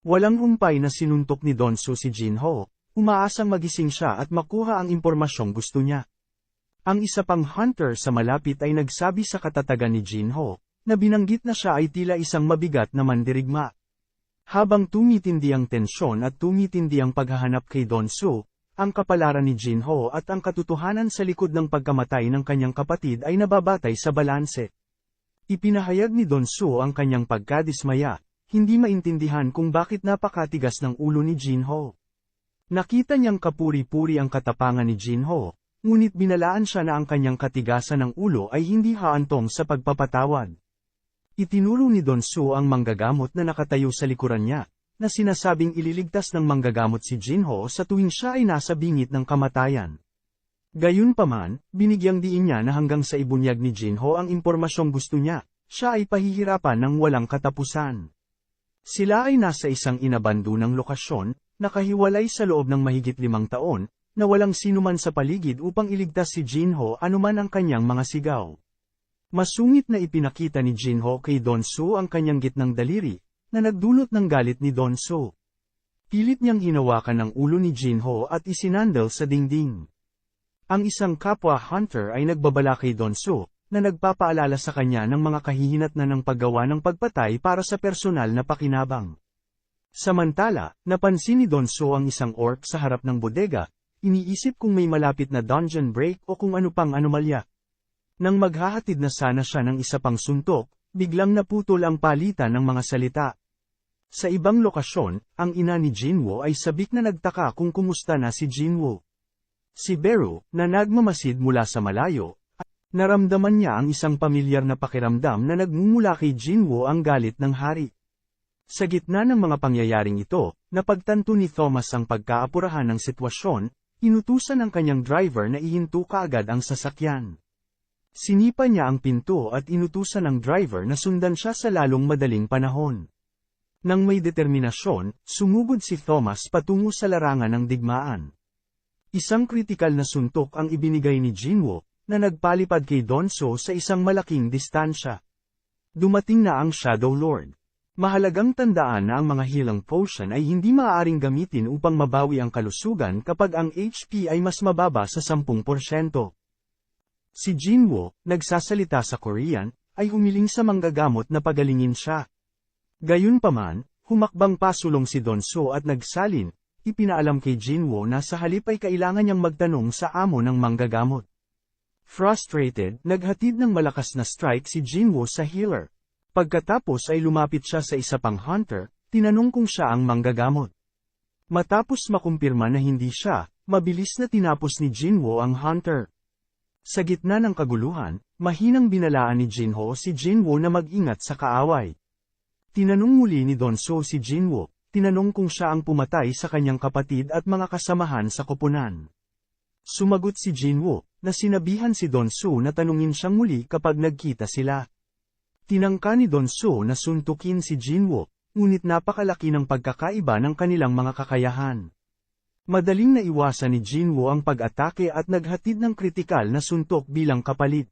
S1: Walang humpay na sinuntok ni Donso si Jinho, umaasang magising siya at makuha ang impormasyong gusto niya. Ang isa pang hunter sa malapit ay nagsabi sa katatagan ni Jinho, na binanggit na siya ay tila isang mabigat na mandirigma. Habang tumitindi ang tensyon at tumitindi ang paghahanap kay Donsu, ang kapalaran ni Jinho at ang katotohanan sa likod ng pagkamatay ng kanyang kapatid ay nababatay sa balanse. Ipinahayag ni Donsu ang kanyang pagkadismaya, hindi maintindihan kung bakit napakatigas ng ulo ni Jinho. Nakita niyang kapuri-puri ang katapangan ni Jinho, ngunit binalaan siya na ang kanyang katigasan ng ulo ay hindi haantong sa pagpapatawad. Itinuro ni Donsu ang manggagamot na nakatayo sa likuran niya, na sinasabing ililigtas ng manggagamot si Jinho sa tuwing siya ay nasa bingit ng kamatayan. Gayunpaman, binigyang diin niya na hanggang sa ibunyag ni Jinho ang impormasyong gusto niya, siya ay pahihirapan ng walang katapusan. Sila ay nasa isang inabandonang lokasyon, nakahiwalay sa loob ng mahigit 5 taon, na walang sinuman sa paligid upang iligtas si Jinho anuman ang kanyang mga sigaw. Masungit na ipinakita ni Jinho kay Donsu ang kanyang gitnang daliri, na nagdulot ng galit ni Donsu. Pilit niyang hinawakan ang ulo ni Jinho at isinandal sa dingding. Ang isang kapwa hunter ay nagbabala kay Donsu, na nagpapaalala sa kanya ng mga kahihinatnan ng paggawa ng pagpatay para sa personal na pakinabang. Samantala, napansin ni Donsu ang isang orc sa harap ng bodega, iniisip kung may malapit na dungeon break o kung ano pang anomalya. Nang maghahatid na sana siya ng isa pang suntok, biglang naputol ang palitan ng mga salita. Sa ibang lokasyon, ang ina ni Jinwoo ay sabik na nagtaka kung kumusta na si Jinwoo. Si Beru, na nagmamasid mula sa malayo, naramdaman niya ang isang pamilyar na pakiramdam na nagmumula kay Jinwoo ang galit ng hari. Sa gitna ng mga pangyayaring ito, napagtanto ni Thomas ang pagkaapurahan ng sitwasyon, inutusan ang kanyang driver na ihinto kaagad ang sasakyan. Sinipa niya ang pinto at inutusan ang driver na sundan siya sa lalong madaling panahon. Nang may determinasyon, sumugod si Thomas patungo sa larangan ng digmaan. Isang kritikal na suntok ang ibinigay ni Jinwoo, na nagpalipad kay Donsu sa isang malaking distansya. Dumating na ang Shadow Lord. Mahalagang tandaan na ang mga healing potion ay hindi maaaring gamitin upang mabawi ang kalusugan kapag ang HP ay mas mababa sa 10%. Si Jinwoo, nagsasalita sa Korean, ay humiling sa manggagamot na pagalingin siya. Gayunpaman, humakbang pasulong si Donsu at nagsalin, ipinaalam kay Jinwoo na sa halip ay kailangan niyang magtanong sa amo ng manggagamot. Frustrated, naghatid ng malakas na strike si Jinwoo sa healer. Pagkatapos ay lumapit siya sa isa pang hunter, tinanong kung siya ang manggagamot. Matapos makumpirma na hindi siya, mabilis na tinapos ni Jinwoo ang hunter. Sa gitna ng kaguluhan, mahinang binalaan ni Jinho si Jinwoo na mag-ingat sa kaaway. Tinanong muli ni Donsu si Jinwoo, tinanong kung siya ang pumatay sa kanyang kapatid at mga kasamahan sa koponan. Sumagot si Jinwoo, na sinabihan si Donsu na tanungin siyang muli kapag nagkita sila. Tinangka ni Donsu na suntukin si Jinwoo, ngunit napakalaki ng pagkakaiba ng kanilang mga kakayahan. Madaling naiwasan ni Jinwoo ang pag-atake at naghatid ng kritikal na suntok bilang kapalit.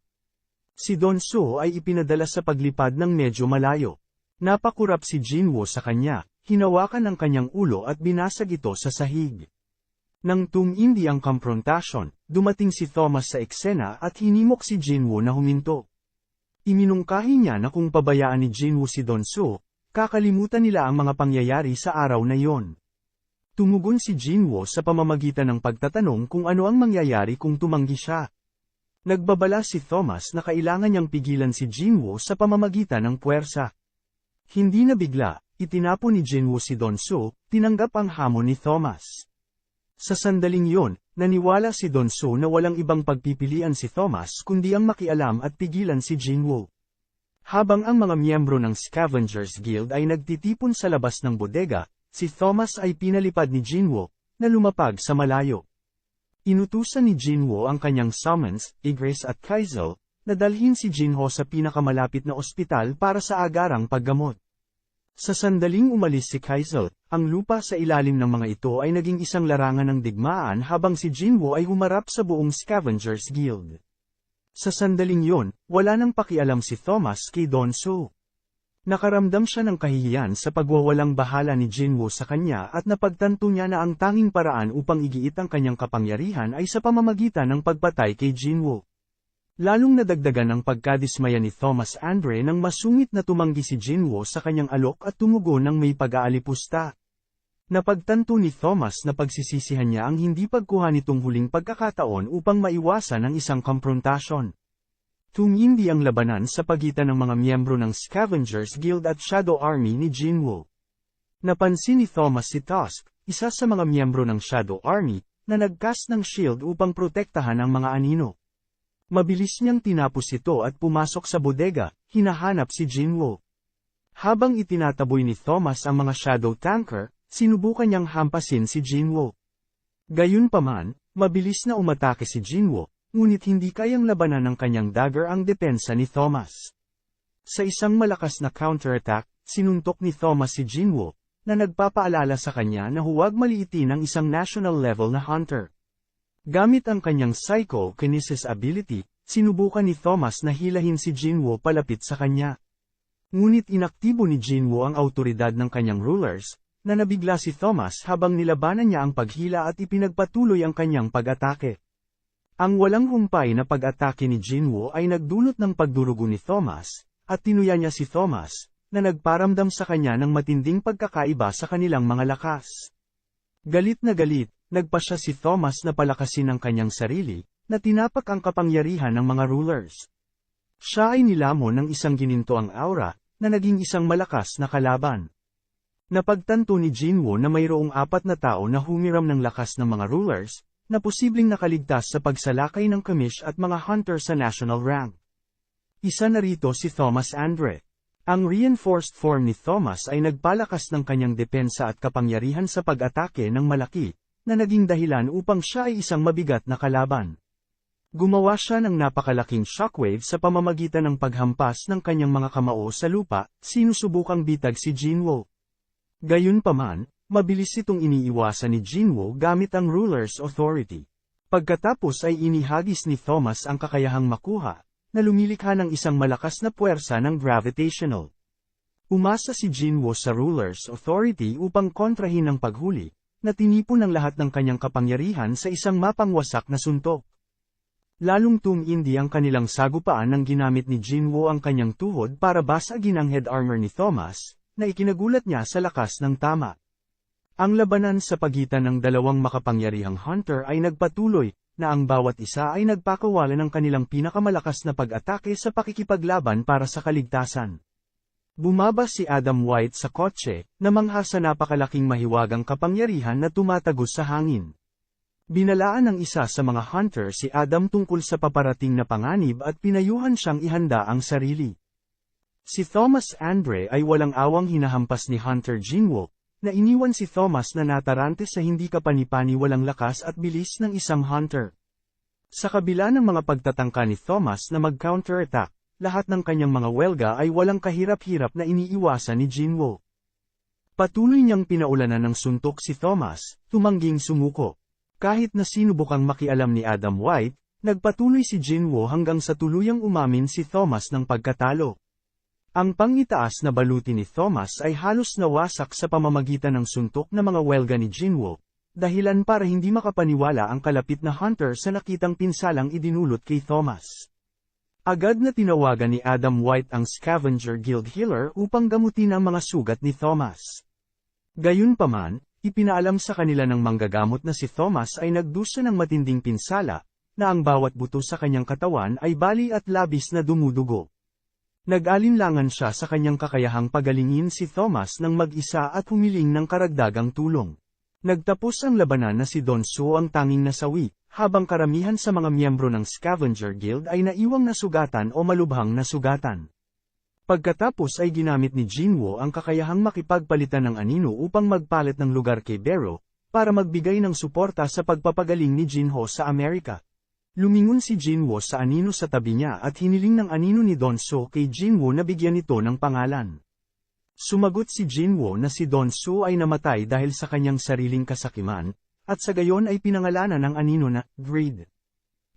S1: Si Donsu ay ipinadala sa paglipad ng medyo malayo. Napakurap si Jinwoo sa kanya, hinawakan ang kanyang ulo at binasag ito sa sahig. Nang tumindi ang komprontasyon, dumating si Thomas sa eksena at hinimok si Jinwoo na huminto. Iminungkahi niya na kung pabayaan ni Jinwoo si Donsu, kakalimutan nila ang mga pangyayari sa araw na iyon. Tumugon si Jinwoo sa pamamagitan ng pagtatanong kung ano ang mangyayari kung tumanggi siya. Nagbabala si Thomas na kailangan niyang pigilan si Jinwoo sa pamamagitan ng puwersa. Hindi na bigla, itinapon ni Jinwoo si Donsu, tinanggap ang hamon ni Thomas. Sa sandaling yon, naniwala si Donsu na walang ibang pagpipilian si Thomas kundi ang makialam at pigilan si Jinwoo. Habang ang mga miyembro ng Scavengers Guild ay nagtitipon sa labas ng bodega, si Thomas ay pinalipad ni Jinwoo, na lumapag sa malayo. Inutusan ni Jinwoo ang kanyang summons, Igris at Kaizel, na dalhin si Jinho sa pinakamalapit na ospital para sa agarang paggamot. Sa sandaling umalis si Kaizel, ang lupa sa ilalim ng mga ito ay naging isang larangan ng digmaan habang si Jinwoo ay humarap sa buong Scavengers Guild. Sa sandaling yon, wala nang pakialam si Thomas kay Donsu. Nakaramdam siya ng kahihiyan sa pagwawalang bahala ni Jinwoo sa kanya at napagtanto niya na ang tanging paraan upang igiit ang kanyang kapangyarihan ay sa pamamagitan ng pagpatay kay Jinwoo. Lalong nadagdagan ang pagkadismaya ni Thomas Andre nang masungit na tumanggi si Jinwoo sa kanyang alok at tumugon ng may pag-aalipusta. Napagtanto ni Thomas na pagsisisihan niya ang hindi pagkuha nitong huling pagkakataon upang maiwasan ang isang komprontasyon. Tumindi ang labanan sa pagitan ng mga miyembro ng Scavengers Guild at Shadow Army ni Jinwoo. Napansin ni Thomas si Tusk, isa sa mga miyembro ng Shadow Army, na nagcast ng shield upang protektahan ang mga anino. Mabilis niyang tinapos ito at pumasok sa bodega, hinahanap si Jinwoo. Habang itinataboy ni Thomas ang mga Shadow Tanker, sinubukan niyang hampasin si Jinwoo. Gayunpaman, mabilis na umatake si Jinwoo, ngunit hindi kayang labanan ng kanyang dagger ang depensa ni Thomas. Sa isang malakas na counterattack, sinuntok ni Thomas si Jinwoo, na nagpapaalala sa kanya na huwag maliitin ang isang national level na hunter. Gamit ang kanyang psychokinesis ability, sinubukan ni Thomas na hilahin si Jinwoo palapit sa kanya. Ngunit inaktibo ni Jinwoo ang autoridad ng kanyang rulers, na nabigla si Thomas habang nilabanan niya ang paghila at ipinagpatuloy ang kanyang pag-atake. Ang walang humpay na pag-atake ni Jinwoo ay nagdulot ng pagdurugo ni Thomas, at tinuya niya si Thomas, na nagparamdam sa kanya ng matinding pagkakaiba sa kanilang mga lakas. Galit, nagpa siya si Thomas na palakasin ang kanyang sarili, na tinapak ang kapangyarihan ng mga rulers. Siya ay nilamon ng isang ginintoang aura, na naging isang malakas na kalaban. Napagtanto ni Jinwoo na mayroong 4 na tao na humiram ng lakas ng mga rulers, na posibleng nakaligtas sa pagsalakay ng kamish at mga hunter sa national rank. Isa na rito si Thomas Andre. Ang reinforced form ni Thomas ay nagpalakas ng kanyang depensa at kapangyarihan sa pag-atake ng malaki, na naging dahilan upang siya ay isang mabigat na kalaban. Gumawa siya ng napakalaking shockwave sa pamamagitan ng paghampas ng kanyang mga kamao sa lupa, sinusubukang bitag si Jinwoo. Gayunpaman, mabilis itong iniiwasan ni Jinwoo gamit ang ruler's authority. Pagkatapos ay inihagis ni Thomas ang kakayahang makuha, na lumilikha ng isang malakas na puwersa ng gravitational. Umasa si Jinwoo sa ruler's authority upang kontrahin ang paghuli, na tinipon ng lahat ng kanyang kapangyarihan sa isang mapangwasak na suntok. Lalong tumindi ang kanilang sagupaan nang ginamit ni Jinwoo ang kanyang tuhod para basagin ang head armor ni Thomas, na ikinagulat niya sa lakas ng tama. Ang labanan sa pagitan ng dalawang makapangyarihang hunter ay nagpatuloy, na ang bawat isa ay nagpakawalan ng kanilang pinakamalakas na pag-atake sa pakikipaglaban para sa kaligtasan. Bumaba si Adam White sa kotse, namangha sa napakalaking mahiwagang kapangyarihan na tumatagos sa hangin. Binalaan ng isa sa mga hunter si Adam tungkol sa paparating na panganib at pinayuhan siyang ihanda ang sarili. Si Thomas Andre ay walang awang hinahampas ni Hunter Jinwoo, na iniwan si Thomas na natarante sa hindi kapani-paniwalang lakas at bilis ng isang hunter. Sa kabila ng mga pagtatangka ni Thomas na mag-counterattack, lahat ng kanyang mga welga ay walang kahirap-hirap na iniiwasan ni Jinwoo. Patuloy niyang pinaulanan ng suntok si Thomas, tumangging sumuko. Kahit na sinubukang makialam ni Adam White, nagpatuloy si Jinwoo hanggang sa tuluyang umamin si Thomas ng pagkatalo. Ang pangitaas na baluti ni Thomas ay halos nawasak sa pamamagitan ng suntok na mga welga ni Jinwoo, dahilan para hindi makapaniwala ang kalapit na hunter sa nakitang pinsalang idinulot kay Thomas. Agad na tinawagan ni Adam White ang Scavenger Guild Healer upang gamutin ang mga sugat ni Thomas. Gayunpaman, ipinaalam sa kanila ng manggagamot na si Thomas ay nagdusa ng matinding pinsala, na ang bawat buto sa kanyang katawan ay bali at labis na dumudugo. Nag-alinlangan siya sa kanyang kakayahang pagalingin si Thomas ng mag-isa at humiling ng karagdagang tulong. Nagtapos ang labanan na si Don Suo ang tanging nasawi, habang karamihan sa mga miyembro ng Scavenger Guild ay naiwang nasugatan o malubhang nasugatan. Pagkatapos ay ginamit ni Jinwoo ang kakayahang makipagpalitan ng anino upang magpalit ng lugar kay Bero, para magbigay ng suporta sa pagpapagaling ni Jinho sa Amerika. Lumingon si Jinwoo sa anino sa tabi niya at hiniling ng anino ni Don Suo kay Jinwoo na bigyan ito ng pangalan. Sumagot si Jinwoo na si Don Suo ay namatay dahil sa kanyang sariling kasakiman, at sa gayon ay pinangalanan ng anino na Greed.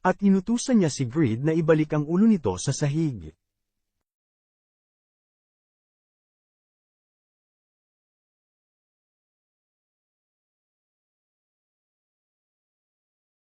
S1: At inutusan niya si Greed na ibalik ang ulo nito sa sahig.